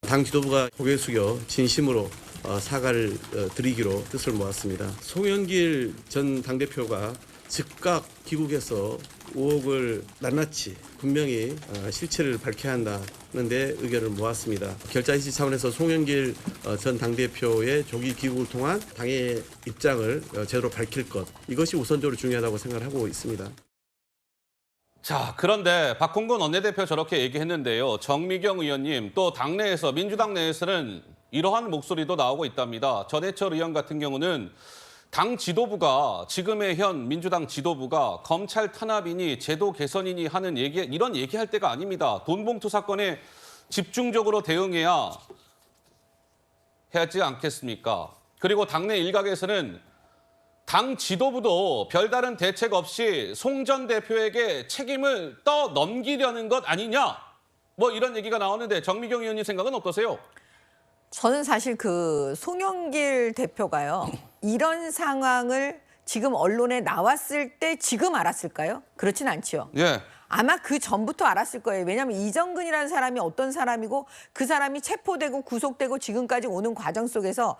당 지도부가 고개 숙여 진심으로 사과를 드리기로 뜻을 모았습니다. 송영길 전 당대표가 즉각 귀국해서 의혹을 낱낱이 분명히 실체를 밝혀야 한다는 데 의견을 모았습니다. 결자 해지 차원에서 송영길 전 당대표의 조기 귀국을 통한 당의 입장을 제대로 밝힐 것, 이것이 우선적으로 중요하다고 생각을 하고 있습니다. 자, 그런데 박홍근 원내대표 저렇게 얘기했는데요. 정미경 의원님, 또 당내에서, 민주당 내에서는 이러한 목소리도 나오고 있답니다. 전해철 의원 같은 경우는 당 지도부가, 지금의 현 민주당 지도부가 검찰 탄압이니 제도 개선이니 하는 이런 얘기할 때가 아닙니다. 돈봉투 사건에 집중적으로 대응해야 하지 않겠습니까? 그리고 당내 일각에서는 당 지도부도 별다른 대책 없이 송 전 대표에게 책임을 떠넘기려는 것 아니냐? 뭐 이런 얘기가 나오는데 정미경 의원님 생각은 어떠세요? 저는 사실 그 송영길 대표가요. 이런 상황을 지금 언론에 나왔을 때 지금 알았을까요? 그렇진 않지요. 예. 아마 그 전부터 알았을 거예요. 왜냐하면 이정근이라는 사람이 어떤 사람이고 그 사람이 체포되고 구속되고 지금까지 오는 과정 속에서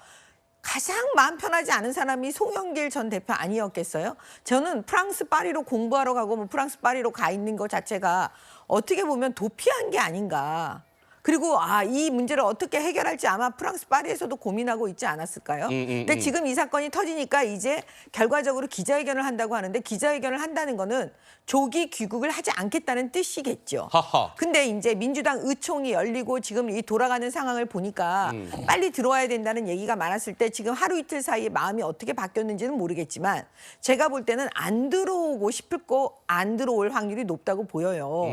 가장 마음 편하지 않은 사람이 송영길 전 대표 아니었겠어요? 저는 프랑스 파리로 공부하러 가고 뭐 프랑스 파리로 가 있는 것 자체가 어떻게 보면 도피한 게 아닌가. 그리고 이 문제를 어떻게 해결할지 아마 프랑스 파리에서도 고민하고 있지 않았을까요? 근데 지금 이 사건이 터지니까 이제 결과적으로 기자회견을 한다고 하는데 기자회견을 한다는 거는 조기 귀국을 하지 않겠다는 뜻이겠죠. 하하. 근데 이제 민주당 의총이 열리고 지금 이 돌아가는 상황을 보니까 빨리 들어와야 된다는 얘기가 많았을 때 지금 하루 이틀 사이에 마음이 어떻게 바뀌었는지는 모르겠지만 제가 볼 때는 안 들어오고 싶을 거 안 들어올 확률이 높다고 보여요.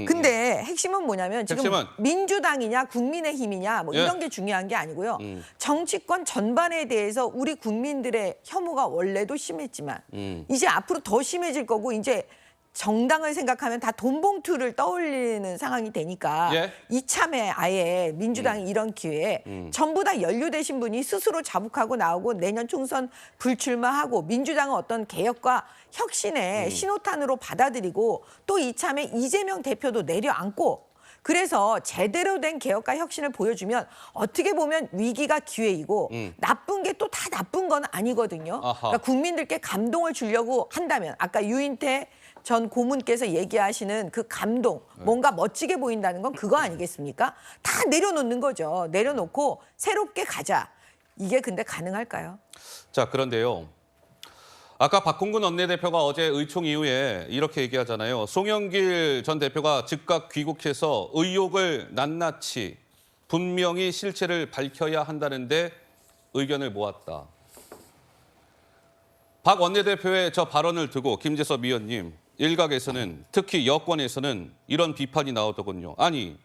근데 핵심은 뭐냐면 지금 민주당이냐 국민의힘이냐 뭐 이런 게 중요한 게 아니고요. 정치권 전반에 대해서 우리 국민들의 혐오가 원래도 심했지만 이제 앞으로 더 심해질 거고 이제 정당을 생각하면 다 돈봉투를 떠올리는 상황이 되니까 이참에 아예 민주당이 이런 기회에 전부 다 연루되신 분이 스스로 자복하고 나오고 내년 총선 불출마하고 민주당은 어떤 개혁과 혁신의 신호탄으로 받아들이고 또 이참에 이재명 대표도 내려앉고 그래서 제대로 된 개혁과 혁신을 보여주면 어떻게 보면 위기가 기회이고 나쁜 게 또 다 나쁜 건 아니거든요. 그러니까 국민들께 감동을 주려고 한다면 아까 유인태 전 고문께서 얘기하시는 그 감동, 뭔가 멋지게 보인다는 건 그거 아니겠습니까? 다 내려놓는 거죠. 내려놓고 새롭게 가자. 이게 근데 가능할까요? 자, 그런데요. 아까 박홍근 원내대표가 어제 의총 이후에 이렇게 얘기하잖아요. 송영길 전 대표가 즉각 귀국해서 의혹을 낱낱이 분명히 실체를 밝혀야 한다는데 의견을 모았다. 박 원내대표의 저 발언을 두고 김재섭 위원님, 일각에서는 특히 여권에서는 이런 비판이 나오더군요. 아니,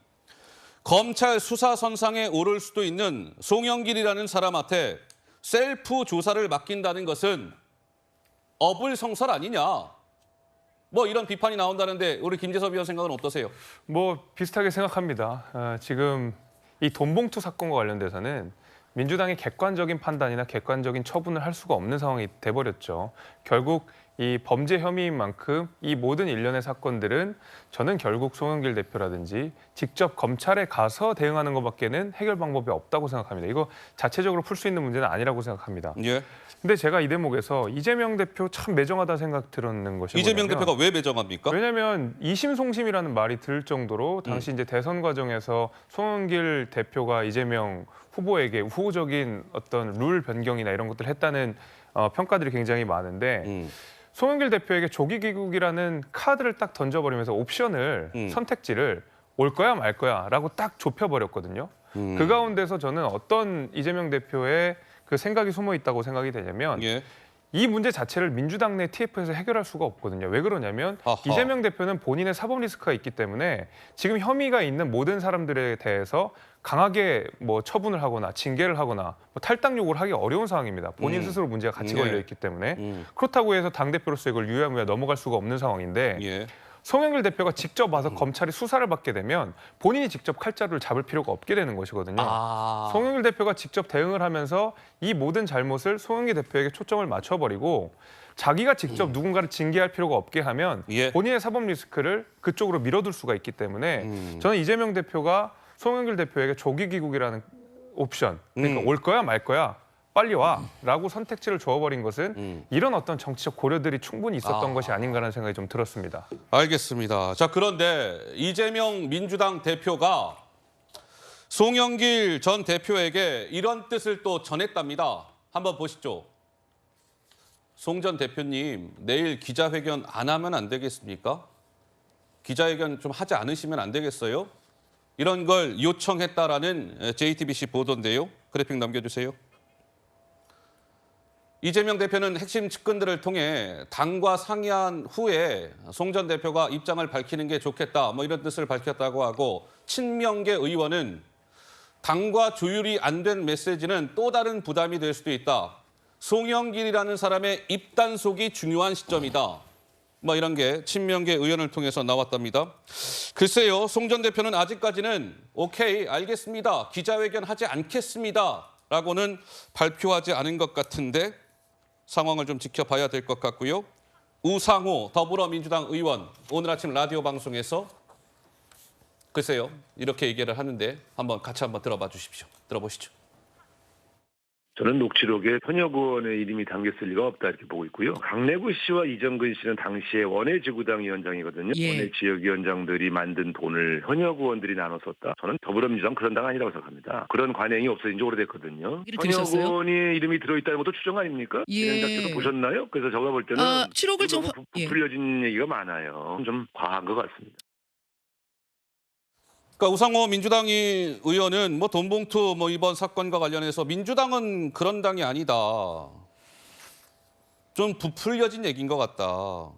검찰 수사선상에 오를 수도 있는 송영길이라는 사람한테 셀프 조사를 맡긴다는 것은 어불성설 아니냐. 뭐 이런 비판이 나온다는데 우리 김재섭 위원 생각은 어떠세요? 뭐 비슷하게 생각합니다. 지금 이 돈봉투 사건과 관련돼서는 민주당이 객관적인 판단이나 객관적인 처분을 할 수가 없는 상황이 돼버렸죠. 결국 이 범죄 혐의인 만큼 이 모든 일련의 사건들은 저는 결국 송영길 대표라든지 직접 검찰에 가서 대응하는 것밖에는 해결 방법이 없다고 생각합니다. 이거 자체적으로 풀 수 있는 문제는 아니라고 생각합니다. 예. 근데 제가 이 대목에서 이재명 대표 참 매정하다 생각 들었는 것이 이재명 대표가 왜 매정합니까? 왜냐하면 이심송심이라는 말이 들 정도로 당시 이제 대선 과정에서 송영길 대표가 이재명 후보에게 우호적인 어떤 룰 변경이나 이런 것들을 했다는 평가들이 굉장히 많은데 송영길 대표에게 조기 귀국이라는 카드를 딱 던져버리면서 옵션을 선택지를 올 거야 말 거야라고 딱 좁혀버렸거든요. 그 가운데서 저는 어떤 이재명 대표의 그 생각이 숨어 있다고 생각이 되냐면 이 문제 자체를 민주당 내 TF에서 해결할 수가 없거든요. 왜 그러냐면 이재명 대표는 본인의 사법 리스크가 있기 때문에 지금 혐의가 있는 모든 사람들에 대해서 강하게 뭐 처분을 하거나 징계를 하거나 뭐 탈당 요구를 하기 어려운 상황입니다. 본인 스스로 문제가 같이 걸려 있기 때문에 그렇다고 해서 당대표로서 이걸 유야무야 넘어갈 수가 없는 상황인데 송영길 대표가 직접 와서 검찰이 수사를 받게 되면 본인이 직접 칼자루를 잡을 필요가 없게 되는 것이거든요. 송영길 대표가 직접 대응을 하면서 이 모든 잘못을 송영길 대표에게 초점을 맞춰버리고 자기가 직접 누군가를 징계할 필요가 없게 하면 본인의 사법 리스크를 그쪽으로 밀어둘 수가 있기 때문에 저는 이재명 대표가 송영길 대표에게 조기 귀국이라는 옵션, 그러니까 올 거야 말 거야 빨리 와라고 선택지를 줘버린 것은 이런 어떤 정치적 고려들이 충분히 있었던 것이 아닌가라는 생각이 좀 들었습니다. 알겠습니다. 자, 그런데 이재명 민주당 대표가 송영길 전 대표에게 이런 뜻을 또 전했답니다. 한번 보시죠. 송 전 대표님, 내일 기자회견 안 하면 안 되겠습니까? 기자회견 좀 하지 않으시면 안 되겠어요? 이런 걸 요청했다라는 JTBC 보도인데요. 그래픽 넘겨주세요. 이재명 대표는 핵심 측근들을 통해 당과 상의한 후에 송 전 대표가 입장을 밝히는 게 좋겠다, 뭐 이런 뜻을 밝혔다고 하고, 친명계 의원은 당과 조율이 안 된 메시지는 또 다른 부담이 될 수도 있다. 송영길이라는 사람의 입단속이 중요한 시점이다. 뭐 이런 게 친명계 의원을 통해서 나왔답니다. 글쎄요, 송 전 대표는 아직까지는 오케이, 알겠습니다, 기자회견 하지 않겠습니다 라고는 발표하지 않은 것 같은데 상황을 좀 지켜봐야 될 것 같고요. 우상호 더불어민주당 의원 오늘 아침 라디오 방송에서 글쎄요, 이렇게 얘기를 하는데 같이 한번 들어봐 주십시오. 들어보시죠. 저는 녹취록에 현역 의원의 이름이 담겼을 리가 없다 이렇게 보고 있고요. 강래구 씨와 이정근 씨는 당시에 원외지구당 위원장이거든요. 예. 원외 지역위원장들이 만든 돈을 현역 의원들이 나눠 썼다. 저는 더불어민주당 그런 당 아니라고 생각합니다. 그런 관행이 없어진 지 오래됐거든요. 현역 들으셨어요? 의원이 이름이 들어있다는 것도 추정 아닙니까? 예. 진행자께서 보셨나요? 그래서 제가 볼 때는 실록을 좀 부풀려진 얘기가 많아요. 좀 과한 것 같습니다. 그러니까 우상호 민주당 의원은 뭐 돈봉투 뭐 이번 사건과 관련해서 민주당은 그런 당이 아니다. 좀 부풀려진 얘기인 것 같다.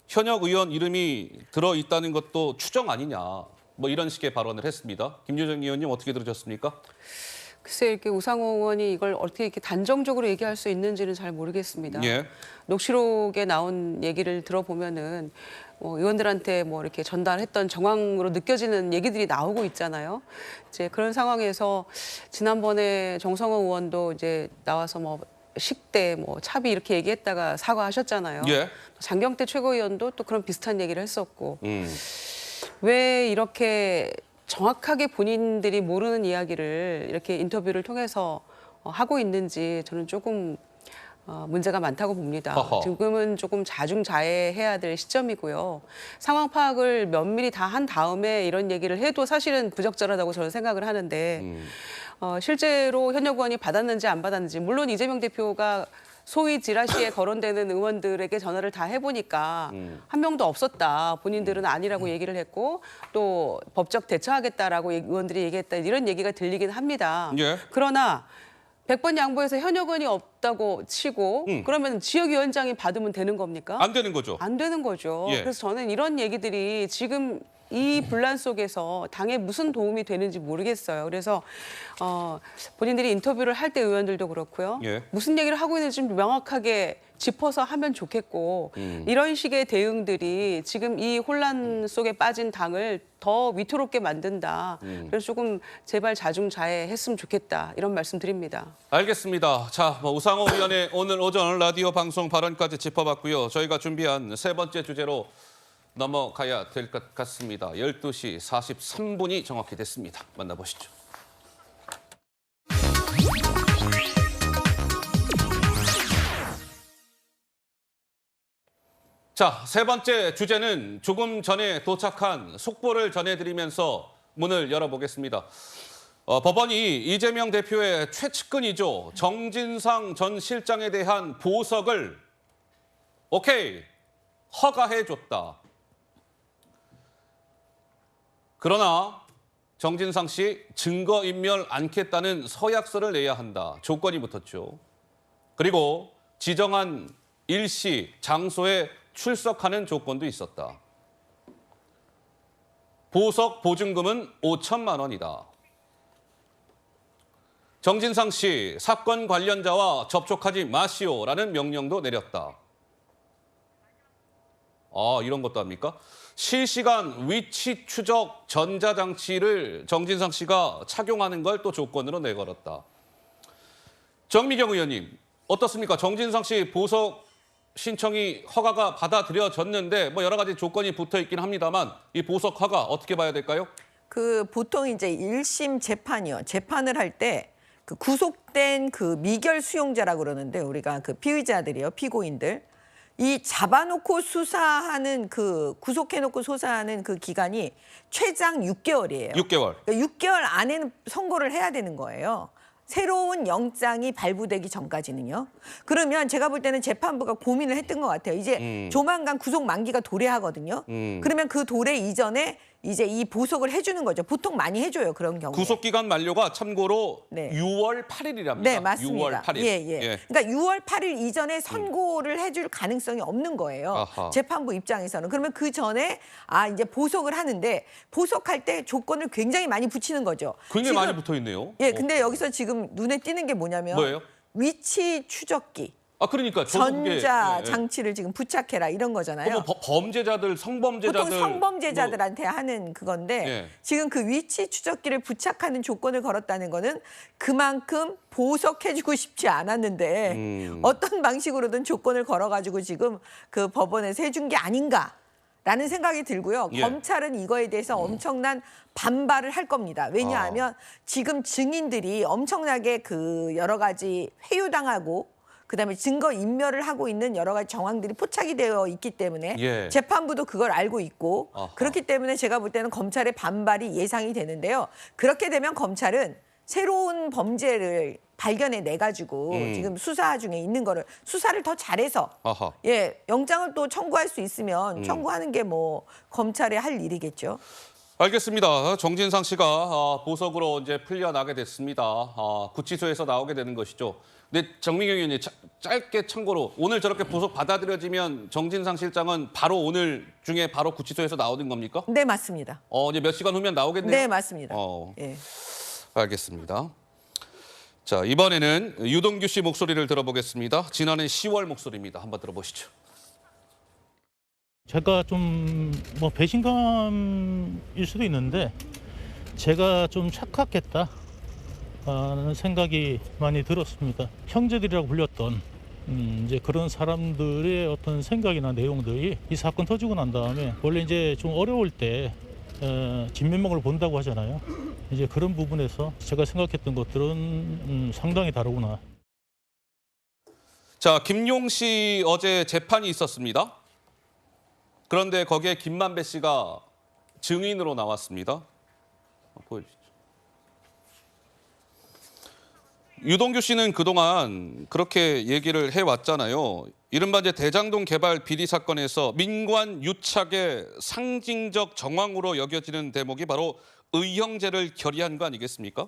현역 의원 이름이 들어있다는 것도 추정 아니냐. 뭐 이런 식의 발언을 했습니다. 김유정 의원님 어떻게 들으셨습니까? 글쎄 이렇게 우상호 의원이 이걸 어떻게 이렇게 단정적으로 얘기할 수 있는지는 잘 모르겠습니다. 예. 녹취록에 나온 얘기를 들어보면은 의원들한테 뭐 이렇게 전달했던 정황으로 느껴지는 얘기들이 나오고 있잖아요. 이제 그런 상황에서 지난번에 정성호 의원도 이제 나와서 뭐 식대, 뭐 차비 이렇게 얘기했다가 사과하셨잖아요. 예. 장경태 최고위원도 또 그런 비슷한 얘기를 했었고 왜 이렇게 정확하게 본인들이 모르는 이야기를 이렇게 인터뷰를 통해서 하고 있는지 저는 조금 문제가 많다고 봅니다. 허허. 지금은 조금 자중자애해야 될 시점이고요. 상황 파악을 면밀히 다 한 다음에 이런 얘기를 해도 사실은 부적절하다고 저는 생각을 하는데 실제로 현역 의원이 받았는지 안 받았는지, 물론 이재명 대표가 소위 지라시에 거론되는 의원들에게 전화를 다 해보니까 한 명도 없었다. 본인들은 아니라고 얘기를 했고 또 법적 대처하겠다라고 의원들이 얘기했다. 이런 얘기가 들리긴 합니다. 예. 그러나 100번 양보해서 현역 의원이 없다고 치고 그러면 지역위원장이 받으면 되는 겁니까? 안 되는 거죠. 안 되는 거죠. 예. 그래서 저는 이런 얘기들이 지금 이 분란 속에서 당에 무슨 도움이 되는지 모르겠어요. 그래서 본인들이 인터뷰를 할 때 의원들도 그렇고요. 예. 무슨 얘기를 하고 있는지 좀 명확하게 짚어서 하면 좋겠고 이런 식의 대응들이 지금 이 혼란 속에 빠진 당을 더 위태롭게 만든다. 그래서 조금 제발 자중자애했으면 좋겠다. 이런 말씀 드립니다. 알겠습니다. 자, 우상호 의원의 오늘 오전 라디오 방송 발언까지 짚어봤고요. 저희가 준비한 세 번째 주제로 넘어가야 될 것 같습니다. 12시 43분이 정확히 됐습니다. 만나보시죠. 자, 세 번째 주제는 조금 전에 도착한 속보를 전해드리면서 문을 열어보겠습니다. 법원이 이재명 대표의 최측근이죠. 정진상 전 실장에 대한 보석을 오케이, 허가해줬다. 그러나 정진상 씨 증거인멸 않겠다는 서약서를 내야 한다. 조건이 붙었죠. 그리고 지정한 일시, 장소에 출석하는 조건도 있었다. 보석 보증금은 5천만 원이다. 정진상 씨 사건 관련자와 접촉하지 마시오라는 명령도 내렸다. 이런 것도 합니까? 실시간 위치 추적 전자장치를 정진상 씨가 착용하는 걸 또 조건으로 내걸었다. 정미경 의원님, 어떻습니까? 정진상 씨 보석 신청이 허가가 받아들여졌는데 뭐 여러 가지 조건이 붙어 있긴 합니다만 이 보석 허가 어떻게 봐야 될까요? 보통 이제 1심 재판이요. 재판을 할 때 구속된 미결 수용자라고 그러는데 우리가 피의자들이요, 피고인들. 이 잡아놓고 수사하는 구속해놓고 수사하는 기간이 최장 6개월이에요. 6개월. 그러니까 6개월 안에는 선고를 해야 되는 거예요. 새로운 영장이 발부되기 전까지는요. 그러면 제가 볼 때는 재판부가 고민을 했던 것 같아요. 이제 조만간 구속 만기가 도래하거든요. 그러면 그 도래 이전에 이제 이 보석을 해주는 거죠. 보통 많이 해줘요. 그런 경우에. 구속 기간 만료가 참고로 6월 8일이랍니다. 네, 맞습니다. 6월 8일. 예. 그러니까 6월 8일 이전에 선고를 해줄 가능성이 없는 거예요. 아하. 재판부 입장에서는. 그러면 그 전에 이제 보석을 하는데 보석할 때 조건을 굉장히 많이 붙이는 거죠. 굉장히 지금, 많이 붙어 있네요. 예, 근데 여기서 지금 눈에 띄는 게 뭐냐면 뭐예요? 위치 추적기. 그러니까 저도 그게, 전자 장치를 지금 부착해라 이런 거잖아요. 범죄자들, 성범죄자들 보통 성범죄자들한테 하는 그건데 예. 지금 그 위치 추적기를 부착하는 조건을 걸었다는 거는 그만큼 보석해주고 싶지 않았는데 어떤 방식으로든 조건을 걸어가지고 지금 그 법원에서 해준 게 아닌가라는 생각이 들고요. 예. 검찰은 이거에 대해서 엄청난 반발을 할 겁니다. 왜냐하면 지금 증인들이 엄청나게 그 여러 가지 회유당하고 그다음에 증거 인멸을 하고 있는 여러 가지 정황들이 포착이 되어 있기 때문에 예. 재판부도 그걸 알고 있고 그렇기 때문에 제가 볼 때는 검찰의 반발이 예상이 되는데요. 그렇게 되면 검찰은 새로운 범죄를 발견해 내 가지고 지금 수사 중에 있는 거를 수사를 더 잘해서 영장을 또 청구할 수 있으면 청구하는 게 뭐 검찰의 할 일이겠죠. 알겠습니다. 정진상 씨가 보석으로 이제 풀려나게 됐습니다. 구치소에서 나오게 되는 것이죠. 근데 정민경 의원님 짧게 참고로 오늘 저렇게 보석 받아들여지면 정진상 실장은 바로 오늘 중에 바로 구치소에서 나오는 겁니까? 네, 맞습니다. 이제 몇 시간 후면 나오겠네요. 네, 맞습니다. 예. 알겠습니다. 자, 이번에는 유동규 씨 목소리를 들어보겠습니다. 지난해 10월 목소리입니다. 한번 들어보시죠. 제가 좀 뭐 배신감일 수도 있는데 제가 좀 착각했다 하는 생각이 많이 들었습니다. 형제들이라고 불렸던 이제 그런 사람들의 어떤 생각이나 내용들이 이 사건 터지고 난 다음에 원래 이제 좀 어려울 때 진면목을 본다고 하잖아요. 이제 그런 부분에서 제가 생각했던 것들은 상당히 다르구나. 자, 김용 씨 어제 재판이 있었습니다. 그런데 거기에 김만배 씨가 증인으로 나왔습니다. 보여주시죠. 유동규 씨는 그동안 그렇게 얘기를 해왔잖아요. 이른바 이제 대장동 개발 비리 사건에서 민관 유착의 상징적 정황으로 여겨지는 대목이 바로 의형제를 결의한 거 아니겠습니까?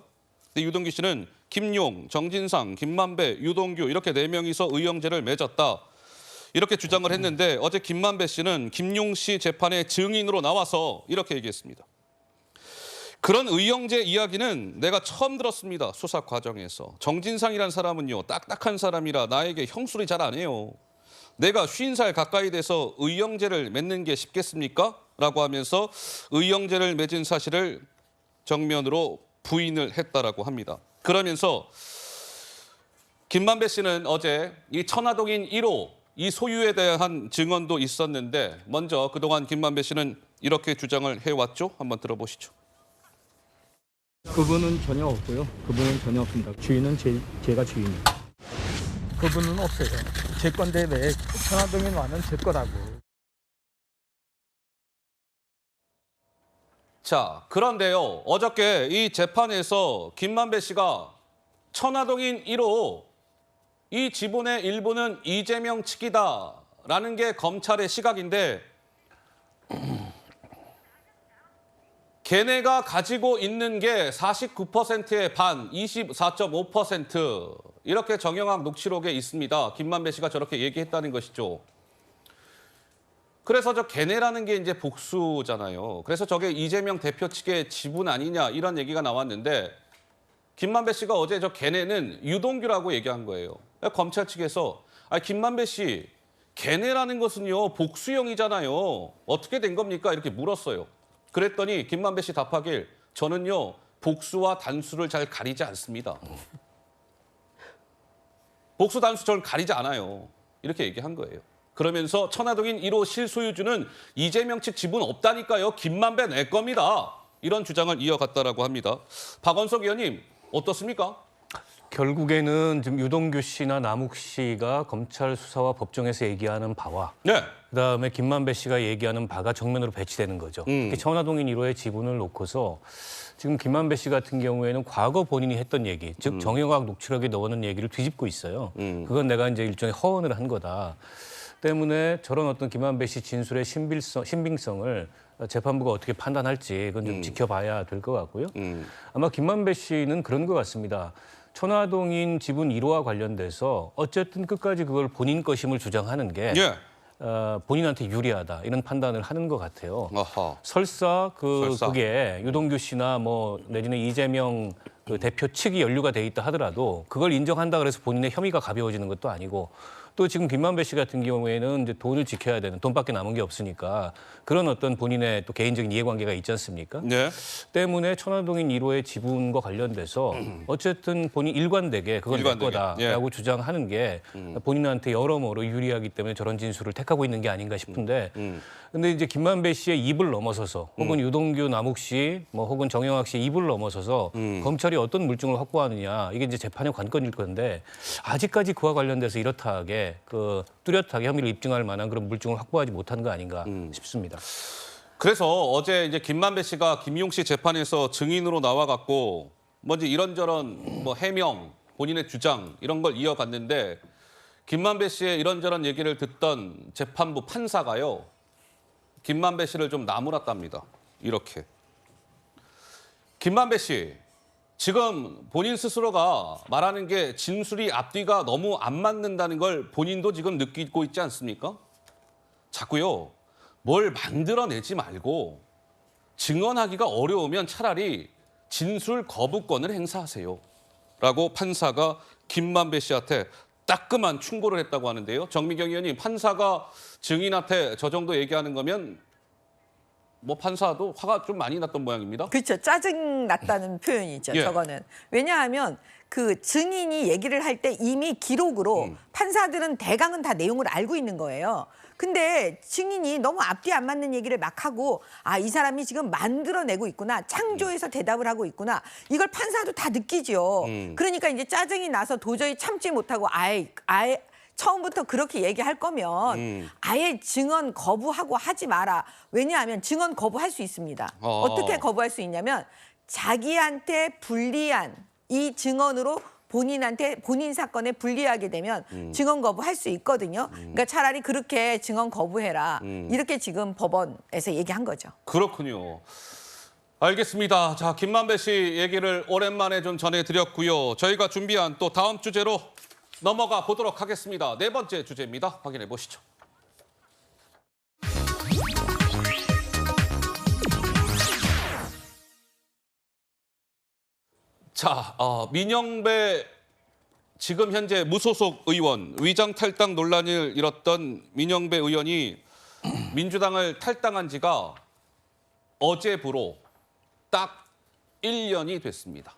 근데 유동규 씨는 김용, 정진상, 김만배, 유동규 이렇게 4명이서 의형제를 맺었다. 이렇게 주장을 했는데 어제 김만배 씨는 김용 씨 재판에 증인으로 나와서 이렇게 얘기했습니다. 그런 의형제 이야기는 내가 처음 들었습니다. 수사 과정에서. 정진상이란 사람은요. 딱딱한 사람이라 나에게 형술이 잘 안 해요. 내가 50살 가까이 돼서 의형제를 맺는 게 쉽겠습니까? 라고 하면서 의형제를 맺은 사실을 정면으로 부인을 했다라고 합니다. 그러면서 김만배 씨는 어제 이 천화동인 1호 이 소유에 대한 증언도 있었는데 먼저 그동안 김만배 씨는 이렇게 주장을 해왔죠. 한번 들어보시죠. 그분은 전혀 없고요. 그분은 전혀 없습니다. 주인은 제가 주인입니다. 그분은 없어요. 제 건데 왜 천화동에 와는 제 거라고. 자, 그런데요. 어저께 이 재판에서 김만배 씨가 천화동인 1호 이 지분의 일부는 이재명 측이다라는 게 검찰의 시각인데 걔네가 가지고 있는 게 49%의 반, 24.5% 이렇게 정영학 녹취록에 있습니다. 김만배 씨가 저렇게 얘기했다는 것이죠. 그래서 저 걔네라는 게 이제 복수잖아요. 그래서 저게 이재명 대표 측의 지분 아니냐 이런 얘기가 나왔는데 김만배 씨가 어제 저 걔네는 유동규라고 얘기한 거예요. 검찰 측에서 김만배 씨 걔네라는 것은요 복수형이잖아요. 어떻게 된 겁니까? 이렇게 물었어요. 그랬더니 김만배 씨 답하길 저는요 복수와 단수를 잘 가리지 않습니다. 복수 단수 저는 가리지 않아요. 이렇게 얘기한 거예요. 그러면서 천화동인 1호 실소유주는 이재명 측 지분 없다니까요. 김만배 내 겁니다. 이런 주장을 이어갔다라고 합니다. 박원석 의원님 어떻습니까? 결국에는 지금 유동규 씨나 남욱 씨가 검찰 수사와 법정에서 얘기하는 바와 그다음에 김만배 씨가 얘기하는 바가 정면으로 배치되는 거죠. 특히 천화동인 1호의 지분을 놓고서 지금 김만배 씨 같은 경우에는 과거 본인이 했던 얘기, 즉 정영학 녹취록에 넣어놓은 얘기를 뒤집고 있어요. 그건 내가 이제 일종의 허언을 한 거다. 때문에 저런 어떤 김만배 씨 진술의 신빙성을 재판부가 어떻게 판단할지 그건 좀 지켜봐야 될 것 같고요. 아마 김만배 씨는 그런 것 같습니다. 천화동인 지분 1호와 관련돼서 어쨌든 끝까지 그걸 본인 것임을 주장하는 게 본인한테 유리하다 이런 판단을 하는 것 같아요. 설사 그게 유동규 씨나 뭐 내지는 이재명 그 대표 측이 연루가 돼 있다 하더라도 그걸 인정한다 그래서 본인의 혐의가 가벼워지는 것도 아니고 또 지금 김만배 씨 같은 경우에는 이제 돈을 지켜야 되는 돈밖에 남은 게 없으니까 그런 어떤 본인의 또 개인적인 이해관계가 있지 않습니까? 네. 때문에 천화동인 1호의 지분과 관련돼서 어쨌든 본인 일관되게 그건 내 거다라고 주장하는 게 본인한테 여러모로 유리하기 때문에 저런 진술을 택하고 있는 게 아닌가 싶은데 근데 이제 김만배 씨의 입을 넘어서서 혹은 유동규, 남욱 씨, 뭐 혹은 정영학 씨의 입을 넘어서서 검찰이 어떤 물증을 확보하느냐 이게 이제 재판의 관건일 건데 아직까지 그와 관련돼서 이렇다하게 그 뚜렷하게 혐의를 입증할 만한 그런 물증을 확보하지 못한 거 아닌가 싶습니다. 그래서 어제 이제 김만배 씨가 김용 씨 재판에서 증인으로 나와갖고 먼저 이런저런 뭐 해명, 본인의 주장 이런 걸 이어갔는데 김만배 씨의 이런저런 얘기를 듣던 재판부 판사가요. 김만배 씨를 좀 나무랐답니다. 이렇게. 김만배 씨, 지금 본인 스스로가 말하는 게 진술이 앞뒤가 너무 안 맞는다는 걸 본인도 지금 느끼고 있지 않습니까? 자꾸요. 뭘 만들어내지 말고 증언하기가 어려우면 차라리 진술 거부권을 행사하세요. 라고 판사가 김만배 씨한테 따끔한 충고를 했다고 하는데요. 정미경 의원님, 판사가 증인한테 저 정도 얘기하는 거면 뭐 판사도 화가 좀 많이 났던 모양입니다. 그렇죠. 짜증 났다는 표현이죠. 저거는. 왜냐하면 그 증인이 얘기를 할 때 이미 기록으로 판사들은 대강은 다 내용을 알고 있는 거예요. 근데 증인이 너무 앞뒤 안 맞는 얘기를 막 하고 이 사람이 지금 만들어내고 있구나. 창조해서 대답을 하고 있구나. 이걸 판사도 다 느끼죠. 그러니까 이제 짜증이 나서 도저히 참지 못하고 아예 처음부터 그렇게 얘기할 거면 아예 증언 거부하고 하지 마라. 왜냐하면 증언 거부할 수 있습니다. 어떻게 거부할 수 있냐면 자기한테 불리한 이 증언으로 본인 사건에 불리하게 되면 증언 거부할 수 있거든요. 그러니까 차라리 그렇게 증언 거부해라. 이렇게 지금 법원에서 얘기한 거죠. 그렇군요. 알겠습니다. 자, 김만배 씨 얘기를 오랜만에 좀 전해드렸고요. 저희가 준비한 또 다음 주제로 넘어가 보도록 하겠습니다. 네 번째 주제입니다. 확인해 보시죠. 자, 민영배 지금 현재 무소속 의원, 위장 탈당 논란을 일었던 민영배 의원이 민주당을 탈당한 지가 어제부로 딱 1년이 됐습니다.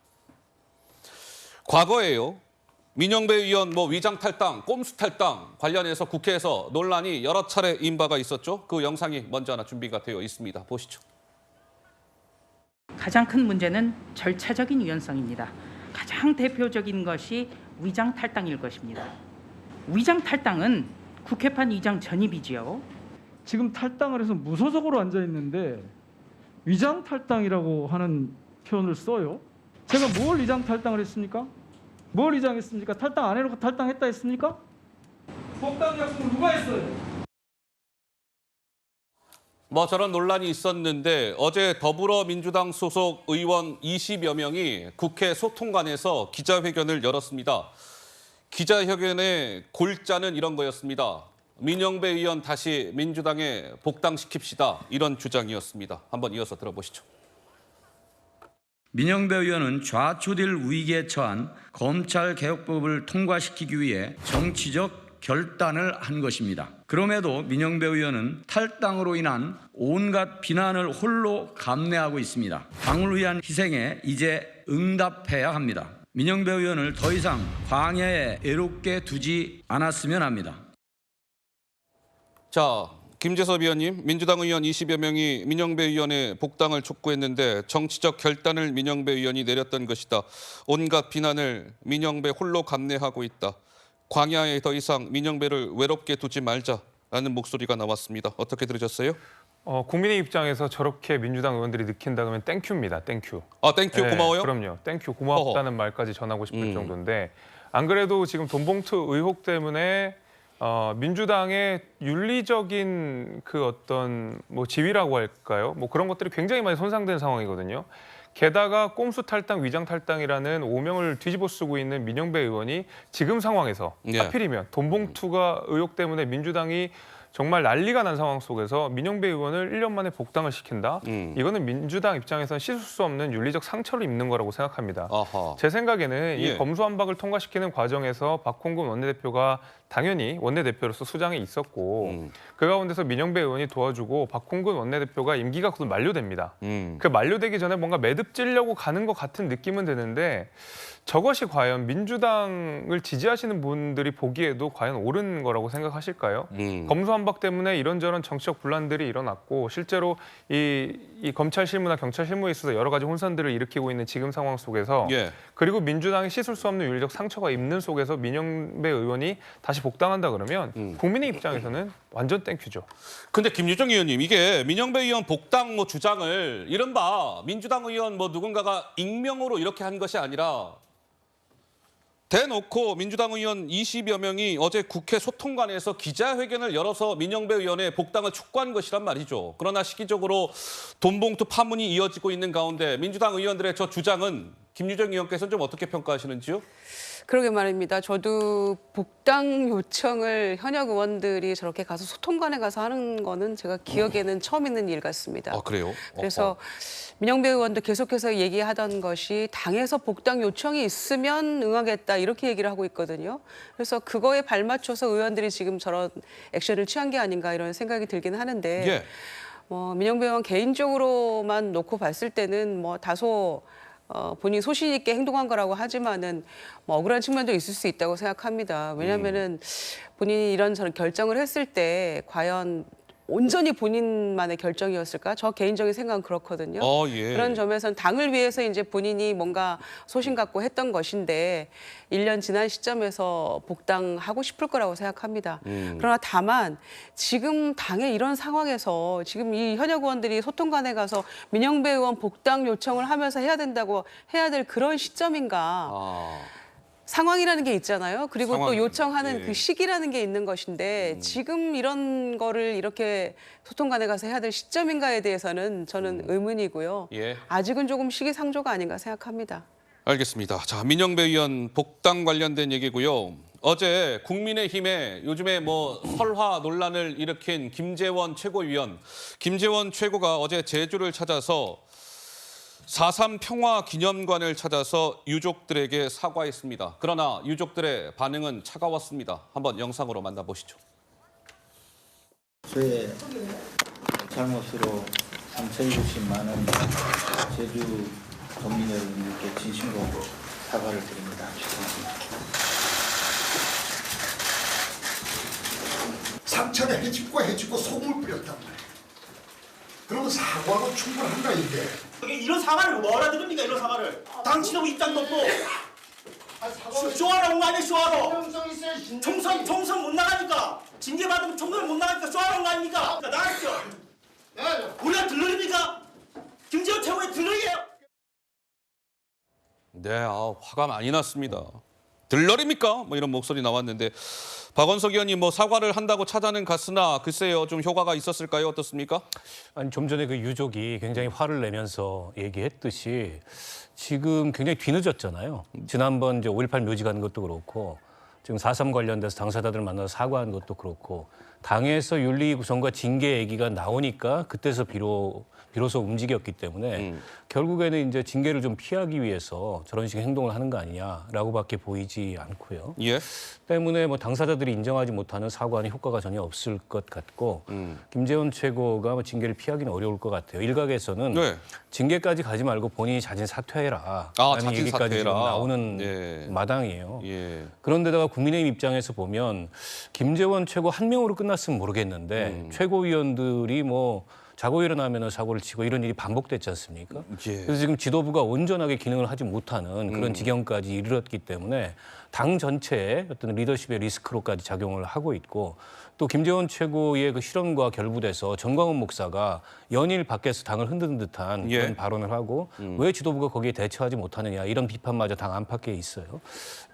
과거에요. 민영배 의원 위장 탈당, 꼼수 탈당 관련해서 국회에서 논란이 여러 차례 인바가 있었죠. 그 영상이 먼저 하나 준비가 되어 있습니다. 보시죠. 가장 큰 문제는 절차적인 유연성입니다. 가장 대표적인 것이 위장 탈당일 것입니다. 위장 탈당은 국회판 위장 전입이지요. 지금 탈당을 해서 무소속으로 앉아 있는데 위장 탈당이라고 하는 표현을 써요. 제가 뭘 위장 탈당을 했습니까? 뭘 위장했습니까? 탈당 안 해놓고 탈당했다 했습니까? 법당 약속을 누가 했어요? 저런 논란이 있었는데 어제 더불어민주당 소속 의원 20여 명이 국회 소통관에서 기자회견을 열었습니다. 기자회견의 골자는 이런 거였습니다. 민영배 의원 다시 민주당에 복당시킵시다. 이런 주장이었습니다. 한번 이어서 들어보시죠. 민영배 의원은 좌초될 위기에 처한 검찰개혁법을 통과시키기 위해 정치적 결단을 한 것입니다. 그럼에도 민영배 의원은 탈당으로 인한 온갖 비난을 홀로 감내하고 있습니다. 당을 위한 희생에 이제 응답해야 합니다. 민영배 의원을 더 이상 광야에 애롭게 두지 않았으면 합니다. 자, 김재섭 의원님, 민주당 의원 20여 명이 민영배 의원의 복당을 촉구했는데 정치적 결단을 민영배 의원이 내렸던 것이다. 온갖 비난을 민영배 홀로 감내하고 있다. 광야에 더 이상 민영배를 외롭게 두지 말자. 라는 목소리가 나왔습니다. 어떻게 들으셨어요? 국민의 입장에서 저렇게 민주당 의원들이 느낀다 그러면 땡큐입니다. 땡큐. 아, 땡큐 고마워요? 그럼요. 땡큐 고맙다는 말까지 전하고 싶을 정도인데 안 그래도 지금 돈봉투 의혹 때문에 민주당의 윤리적인 그 어떤 뭐 지위라고 할까요? 뭐 그런 것들이 굉장히 많이 손상된 상황이거든요. 게다가 꼼수 탈당, 위장 탈당이라는 오명을 뒤집어 쓰고 있는 민영배 의원이 지금 상황에서 하필이면 돈봉투가 의혹 때문에 민주당이 정말 난리가 난 상황 속에서 민영배 의원을 1년 만에 복당을 시킨다? 이거는 민주당 입장에서는 씻을 수 없는 윤리적 상처를 입는 거라고 생각합니다. 아하. 제 생각에는 이 검수완박을 통과시키는 과정에서 박홍근 원내대표가 당연히 원내대표로서 수장에 있었고 그 가운데서 민영배 의원이 도와주고 박홍근 원내대표가 임기가 곧 만료됩니다. 그 만료되기 전에 뭔가 매듭 찌려고 가는 것 같은 느낌은 드는데 저것이 과연 민주당을 지지하시는 분들이 보기에도 과연 옳은 거라고 생각하실까요? 검수완박 때문에 이런저런 정치적 분란들이 일어났고 실제로 이 검찰 실무나 경찰 실무에 있어서 여러 가지 혼선들을 일으키고 있는 지금 상황 속에서 그리고 민주당이 씻을 수 없는 윤리적 상처가 있는 속에서 민영배 의원이 다시 복당한다 그러면 국민의 입장에서는 완전 땡큐죠. 근데 김유정 의원님, 이게 민영배 의원 복당 뭐 주장을 이른바 민주당 의원 뭐 누군가가 익명으로 이렇게 한 것이 아니라 대놓고 민주당 의원 20여 명이 어제 국회 소통관에서 기자회견을 열어서 민영배 의원의 복당을 촉구한 것이란 말이죠. 그러나 시기적으로 돈봉투 파문이 이어지고 있는 가운데 민주당 의원들의 저 주장은 김유정 의원께서는 좀 어떻게 평가하시는지요? 그러게 말입니다. 저도 복당 요청을 현역 의원들이 저렇게 가서 소통관에 가서 하는 거는 제가 기억에는 처음 있는 일 같습니다. 아, 그래요? 그래서 민영배 의원도 계속해서 얘기하던 것이 당에서 복당 요청이 있으면 응하겠다 이렇게 얘기를 하고 있거든요. 그래서 그거에 발맞춰서 의원들이 지금 저런 액션을 취한 게 아닌가 이런 생각이 들긴 하는데 민영배 의원 개인적으로만 놓고 봤을 때는 뭐 다소 본인이 소신 있게 행동한 거라고 하지만은 뭐 억울한 측면도 있을 수 있다고 생각합니다. 왜냐하면은 본인이 이런 저런 결정을 했을 때 과연 온전히 본인만의 결정이었을까? 저 개인적인 생각은 그렇거든요. 그런 점에서는 당을 위해서 이제 본인이 뭔가 소신 갖고 했던 것인데 1년 지난 시점에서 복당하고 싶을 거라고 생각합니다. 그러나 다만 지금 당의 이런 상황에서 지금 이 현역 의원들이 소통관에 가서 민영배 의원 복당 요청을 하면서 해야 될 그런 시점인가? 상황이라는 게 있잖아요. 그리고 또 요청하는 그 시기라는 게 있는 것인데 지금 이런 거를 이렇게 소통관에 가서 해야 될 시점인가에 대해서는 저는 의문이고요. 아직은 조금 시기상조가 아닌가 생각합니다. 알겠습니다. 자, 민영배 의원 복당 관련된 얘기고요. 어제 국민의힘에 요즘에 뭐 설화 논란을 일으킨 김재원 최고위원, 김재원 최고가 어제 제주를 찾아서 4.3 평화기념관을 찾아서 유족들에게 사과했습니다. 그러나 유족들의 반응은 차가웠습니다. 한번 영상으로 만나보시죠. 저의 잘못으로 상처 입으신 많은 제주 도민 여러분들께 진심으로 사과를 드립니다. 죄송합니다. 상처를 해집고 소금을 뿌렸단 말이에요. 그러면 사과로 충분한가 이게. 이런 사과를 뭐라 드립니까? 이런 사과를 당치도 입장도 없고 쇼하러 온 거 아니에요? 쇼하러 총선 못 나가니까 징계받으면 총선 못 나가니까 쇼하러 온 거 아닙니까? 나가십시오. 우리가 들러립니까? 김재원 최고의 들러리예요. 네, 화가 많이 났습니다. 들러립니까? 뭐 이런 목소리 나왔는데 박원석 의원이 뭐 사과를 한다고 찾아는 갔으나 글쎄요, 좀 효과가 있었을까요? 어떻습니까? 아니, 좀 전에 그 유족이 굉장히 화를 내면서 얘기했듯이 지금 굉장히 뒤늦었잖아요. 지난번 이제 5.18 묘지 가는 것도 그렇고 지금 4.3 관련돼서 당사자들 만나서 사과한 것도 그렇고 당에서 윤리 구성과 징계 얘기가 나오니까 그때서 비로소 움직였기 때문에 결국에는 이제 징계를 좀 피하기 위해서 저런 식의 행동을 하는 거 아니냐라고밖에 보이지 않고요. 때문에 뭐 당사자들이 인정하지 못하는 사과는 효과가 전혀 없을 것 같고 김재원 최고가 뭐 징계를 피하기는 어려울 것 같아요. 일각에서는 징계까지 가지 말고 본인이 자진 사퇴해라 라는 얘기까지 지금 나오는 마당이에요. 그런데다가 국민의힘 입장에서 보면 김재원 최고 한 명으로 끝났으면 모르겠는데 최고위원들이 뭐 자고 일어나면 사고를 치고 이런 일이 반복됐지 않습니까? 그래서 지금 지도부가 온전하게 기능을 하지 못하는 그런 지경까지 이르렀기 때문에 당 전체의 어떤 리더십의 리스크로까지 작용을 하고 있고 또 김재원 최고의 그 실언과 결부돼서 전광훈 목사가 연일 밖에서 당을 흔드는 듯한 그런 발언을 하고 왜 지도부가 거기에 대처하지 못하느냐 이런 비판마저 당 안팎에 있어요.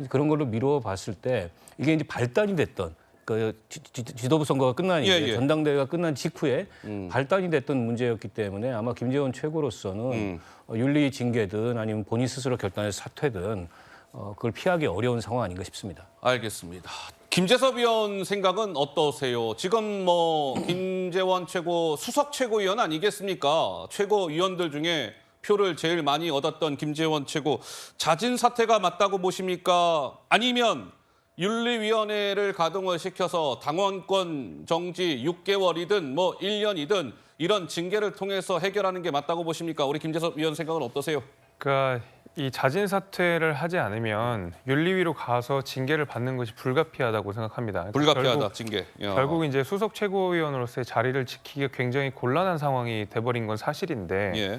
그런 걸로 미루어 봤을 때 이게 이제 발단이 됐던 그 지도부 선거가 끝난 이후에 전당대회가 끝난 직후에 발단이 됐던 문제였기 때문에 아마 김재원 최고로서는 윤리 징계든 아니면 본인 스스로 결단해서 사퇴든 그걸 피하기 어려운 상황 아닌가 싶습니다. 알겠습니다. 김재섭 의원 생각은 어떠세요? 지금 뭐 김재원 최고 수석 최고위원 아니겠습니까? 최고위원들 중에 표를 제일 많이 얻었던 김재원 최고 자진 사퇴가 맞다고 보십니까? 아니면 윤리위원회를 가동을 시켜서 당원권 정지 6개월이든 뭐 1년이든 이런 징계를 통해서 해결하는 게 맞다고 보십니까? 우리 김재섭 의원 생각은 어떠세요? 그러니까 이 자진 사퇴를 하지 않으면 윤리위로 가서 징계를 받는 것이 불가피하다고 생각합니다. 불가피하다, 징계. 결국 이제 수석 최고위원으로서의 자리를 지키기가 굉장히 곤란한 상황이 돼버린 건 사실인데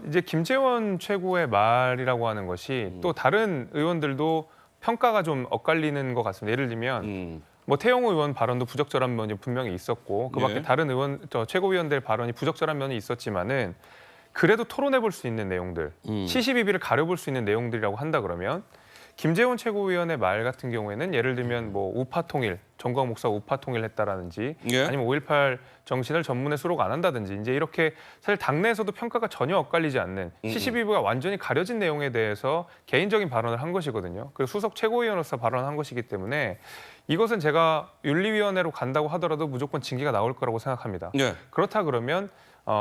이제 김재원 최고의 말이라고 하는 것이 또 다른 의원들도 평가가 좀 엇갈리는 것 같습니다. 예를 들면 뭐 태영호 의원 발언도 부적절한 면이 분명히 있었고 그밖에 다른 의원 최고위원들 발언이 부적절한 면이 있었지만은 그래도 토론해 볼 수 있는 내용들, 시시비비를 가려볼 수 있는 내용들이라고 한다 그러면 김재원 최고위원의 말 같은 경우에는 예를 들면 뭐 우파 통일, 전광훈 목사 우파 통일했다라든지 아니면 5.18 정신을 전문에 수록 안 한다든지 이제 이렇게 사실 당내에서도 평가가 전혀 엇갈리지 않는 시시비비가 완전히 가려진 내용에 대해서 개인적인 발언을 한 것이거든요. 그리고 수석 최고위원으로서 발언한 것이기 때문에 이것은 제가 윤리위원회로 간다고 하더라도 무조건 징계가 나올 거라고 생각합니다. 그렇다 그러면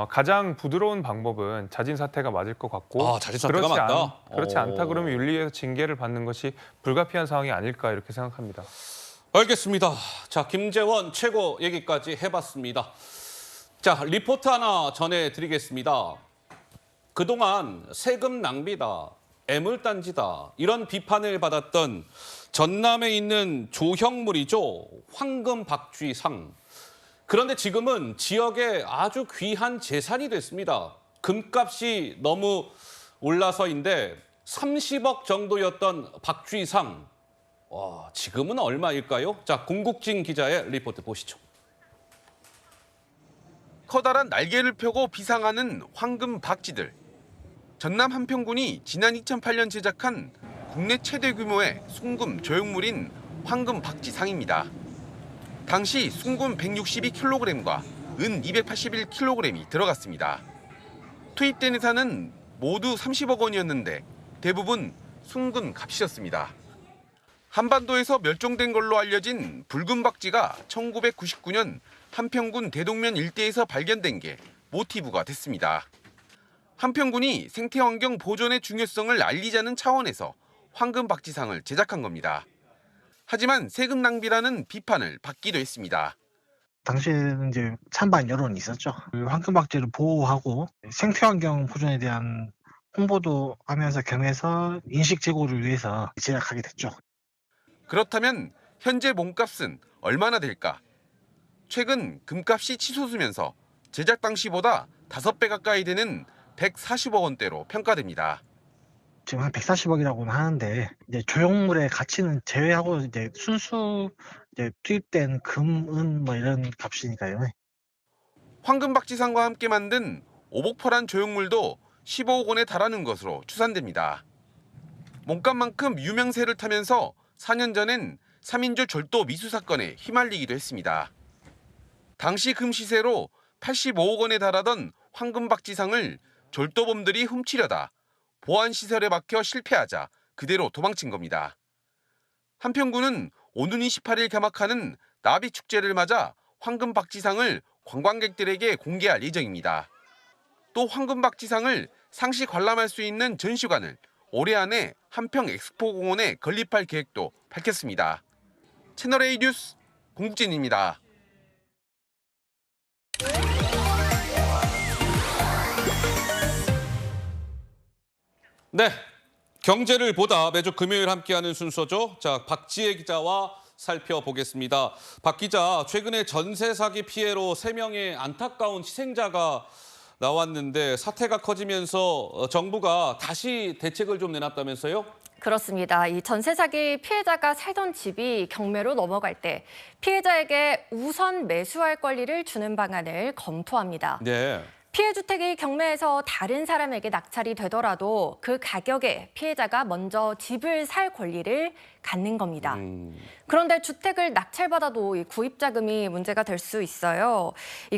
가장 부드러운 방법은 자진 사퇴가 맞을 것 같고 자진 사퇴가 맞다? 그렇지 않다 그러면 윤리위에서 징계를 받는 것이 불가피한 상황이 아닐까 이렇게 생각합니다. 알겠습니다. 자, 김재원 최고 얘기까지 해봤습니다. 자, 리포트 하나 전해드리겠습니다. 그동안 세금 낭비다, 애물단지다 이런 비판을 받았던 전남에 있는 조형물이죠. 황금박쥐상. 그런데 지금은 지역의 아주 귀한 재산이 됐습니다. 금값이 너무 올라서인데 30억 정도였던 박쥐상. 와, 지금은 얼마일까요? 자, 공국진 기자의 리포트 보시죠. 커다란 날개를 펴고 비상하는 황금 박쥐들. 전남 한평군이 지난 2008년 제작한 국내 최대 규모의 숭금 조형물인 황금 박쥐상입니다. 당시 숭금 162kg과 은 281kg이 들어갔습니다. 투입된 예산은 모두 30억 원이었는데 대부분 숭금 값이었습니다. 한반도에서 멸종된 걸로 알려진 붉은 박쥐가 1999년 한평군 대동면 일대에서 발견된 게 모티브가 됐습니다. 한평군이 생태환경 보존의 중요성을 알리자는 차원에서 황금 박쥐상을 제작한 겁니다. 하지만 세금 낭비라는 비판을 받기도 했습니다. 당시에는 이제 찬반 여론이 있었죠. 황금박쥐를 보호하고 생태환경 보존에 대한 홍보도 하면서 겸해서 인식 제고를 위해서 제작하게 됐죠. 그렇다면 현재 몸값은 얼마나 될까? 최근 금값이 치솟으면서 제작 당시보다 5배 가까이 되는 140억 원대로 평가됩니다. 지금 한 140억이라고는 하는데 이제 조형물의 가치는 제외하고 이제 순수 이제 투입된 금, 은 뭐 이런 값이니까요. 황금박쥐상과 함께 만든 오복펄한 조형물도 15억 원에 달하는 것으로 추산됩니다. 몸값만큼 유명세를 타면서 4년 전엔 3인조 절도 미수 사건에 휘말리기도 했습니다. 당시 금 시세로 85억 원에 달하던 황금박쥐상을 절도범들이 훔치려다 보안시설에 막혀 실패하자 그대로 도망친 겁니다. 한평군은 오는 28일 개막하는 나비축제를 맞아 황금박쥐상을 관광객들에게 공개할 예정입니다. 또 황금박쥐상을 상시 관람할 수 있는 전시관을 올해 안에 한평 엑스포공원에 건립할 계획도 밝혔습니다. 채널A 뉴스 공국진입니다. 네, 경제를 보다 매주 금요일 함께하는 순서죠. 자, 박지혜 기자와 살펴보겠습니다. 박 기자, 최근에 전세 사기 피해로 3명의 안타까운 희생자가 나왔는데 사태가 커지면서 정부가 다시 대책을 좀 내놨다면서요? 그렇습니다. 이 전세 사기 피해자가 살던 집이 경매로 넘어갈 때 피해자에게 우선 매수할 권리를 주는 방안을 검토합니다. 네. 피해 주택이 경매에서 다른 사람에게 낙찰이 되더라도 그 가격에 피해자가 먼저 집을 살 권리를 갖는 겁니다. 그런데 주택을 낙찰받아도 이 구입 자금이 문제가 될 수 있어요.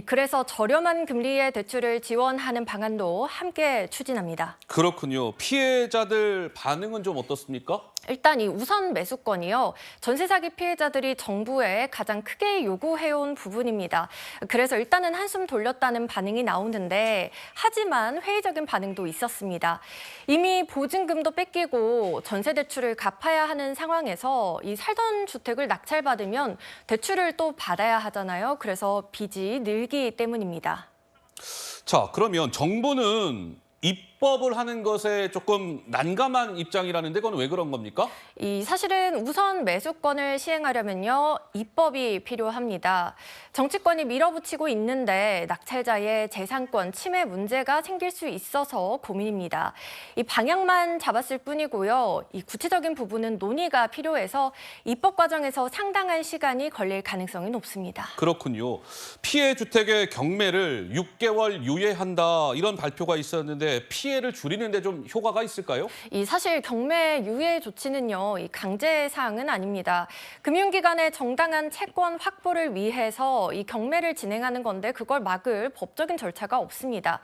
그래서 저렴한 금리의 대출을 지원하는 방안도 함께 추진합니다. 그렇군요. 피해자들 반응은 좀 어떻습니까? 일단 이 우선 매수권이요. 전세 사기 피해자들이 정부에 가장 크게 요구해온 부분입니다. 그래서 일단은 한숨 돌렸다는 반응이 나오는데 하지만 회의적인 반응도 있었습니다. 이미 보증금도 뺏기고 전세 대출을 갚아야 하는 상황에서 이 살던 주택을 낙찰받으면 대출을 또 받아야 하잖아요. 그래서 빚이 늘기 때문입니다. 자, 그러면 정부는 입법을 하는 것에 조금 난감한 입장이라는데 그건 왜 그런 겁니까? 사실은 우선 매수권을 시행하려면요, 입법이 필요합니다. 정치권이 밀어붙이고 있는데 낙찰자의 재산권 침해 문제가 생길 수 있어서 고민입니다. 이 방향만 잡았을 뿐이고요. 이 구체적인 부분은 논의가 필요해서 입법 과정에서 상당한 시간이 걸릴 가능성이 높습니다. 그렇군요. 피해 주택의 경매를 6개월 유예한다 이런 발표가 있었는데 피해를 줄이는 데 좀 효과가 있을까요? 사실 경매 유예 조치는요, 강제 사항은 아닙니다. 금융기관의 정당한 채권 확보를 위해서 이 경매를 진행하는 건데 그걸 막을 법적인 절차가 없습니다.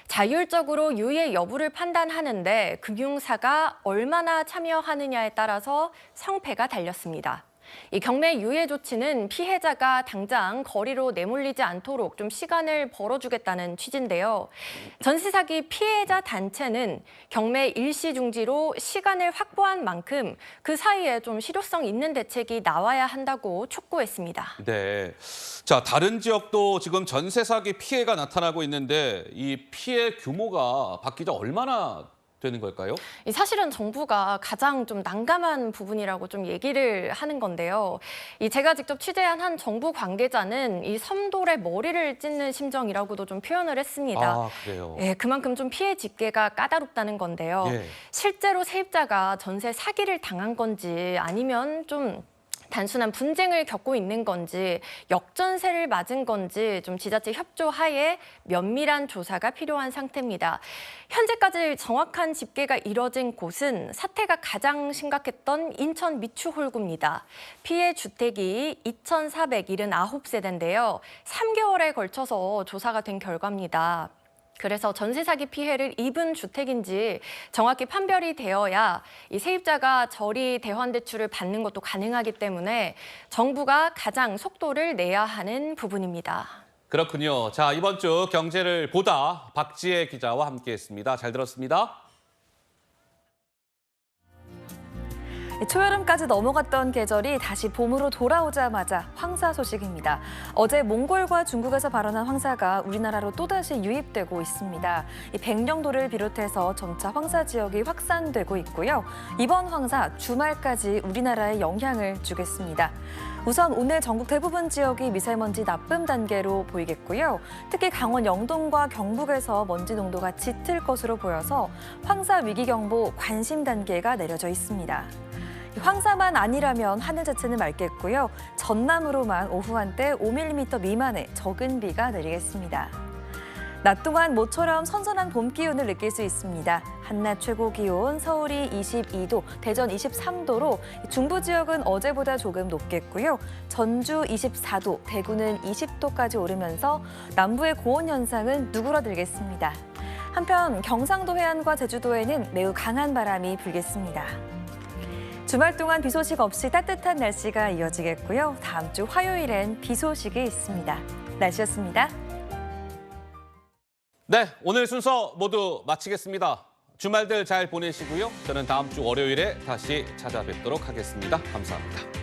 자율적으로 유예 여부를 판단하는데 금융사가 얼마나 참여하느냐에 따라서 성패가 달렸습니다. 이 경매 유예 조치는 피해자가 당장 거리로 내몰리지 않도록 좀 시간을 벌어주겠다는 취지인데요. 전세 사기 피해자 단체는 경매 일시 중지로 시간을 확보한 만큼 그 사이에 좀 실효성 있는 대책이 나와야 한다고 촉구했습니다. 네. 자, 다른 지역도 지금 전세 사기 피해가 나타나고 있는데 이 피해 규모가 박 기자 얼마나 되는 걸까요? 사실은 정부가 가장 좀 난감한 부분이라고 좀 얘기를 하는 건데요. 제가 직접 취재한 한 정부 관계자는 이 섬돌에 머리를 찢는 심정이라고도 좀 표현을 했습니다. 아, 그래요? 그만큼 좀 피해 집계가 까다롭다는 건데요. 예. 실제로 세입자가 전세 사기를 당한 건지 아니면 좀 단순한 분쟁을 겪고 있는 건지 역전세를 맞은 건지 좀 지자체 협조하에 면밀한 조사가 필요한 상태입니다. 현재까지 정확한 집계가 이뤄진 곳은 사태가 가장 심각했던 인천 미추홀구입니다. 피해 주택이 2,479세대인데요. 3개월에 걸쳐서 조사가 된 결과입니다. 그래서 전세 사기 피해를 입은 주택인지 정확히 판별이 되어야 이 세입자가 저리 대환 대출을 받는 것도 가능하기 때문에 정부가 가장 속도를 내야 하는 부분입니다. 그렇군요. 자, 이번 주 경제를 보다 박지혜 기자와 함께했습니다. 잘 들었습니다. 초여름까지 넘어갔던 계절이 다시 봄으로 돌아오자마자 황사 소식입니다. 어제 몽골과 중국에서 발원한 황사가 우리나라로 또다시 유입되고 있습니다. 백령도를 비롯해서 점차 황사 지역이 확산되고 있고요. 이번 황사 주말까지 우리나라에 영향을 주겠습니다. 우선 오늘 전국 대부분 지역이 미세먼지 나쁨 단계로 보이겠고요. 특히 강원 영동과 경북에서 먼지 농도가 짙을 것으로 보여서 황사 위기경보 관심 단계가 내려져 있습니다. 황사만 아니라면 하늘 자체는 맑겠고요. 전남으로만 오후 한때 5mm 미만의 적은 비가 내리겠습니다. 낮 동안 모처럼 선선한 봄 기운을 느낄 수 있습니다. 한낮 최고 기온 서울이 22도, 대전 23도로 중부 지역은 어제보다 조금 높겠고요. 전주 24도, 대구는 20도까지 오르면서 남부의 고온 현상은 누그러들겠습니다. 한편 경상도 해안과 제주도에는 매우 강한 바람이 불겠습니다. 주말 동안 비 소식 없이 따뜻한 날씨가 이어지겠고요. 다음 주 화요일엔 비 소식이 있습니다. 날씨였습니다. 네, 오늘 순서 모두 마치겠습니다. 주말들 잘 보내시고요. 저는 다음 주 월요일에 다시 찾아뵙도록 하겠습니다. 감사합니다.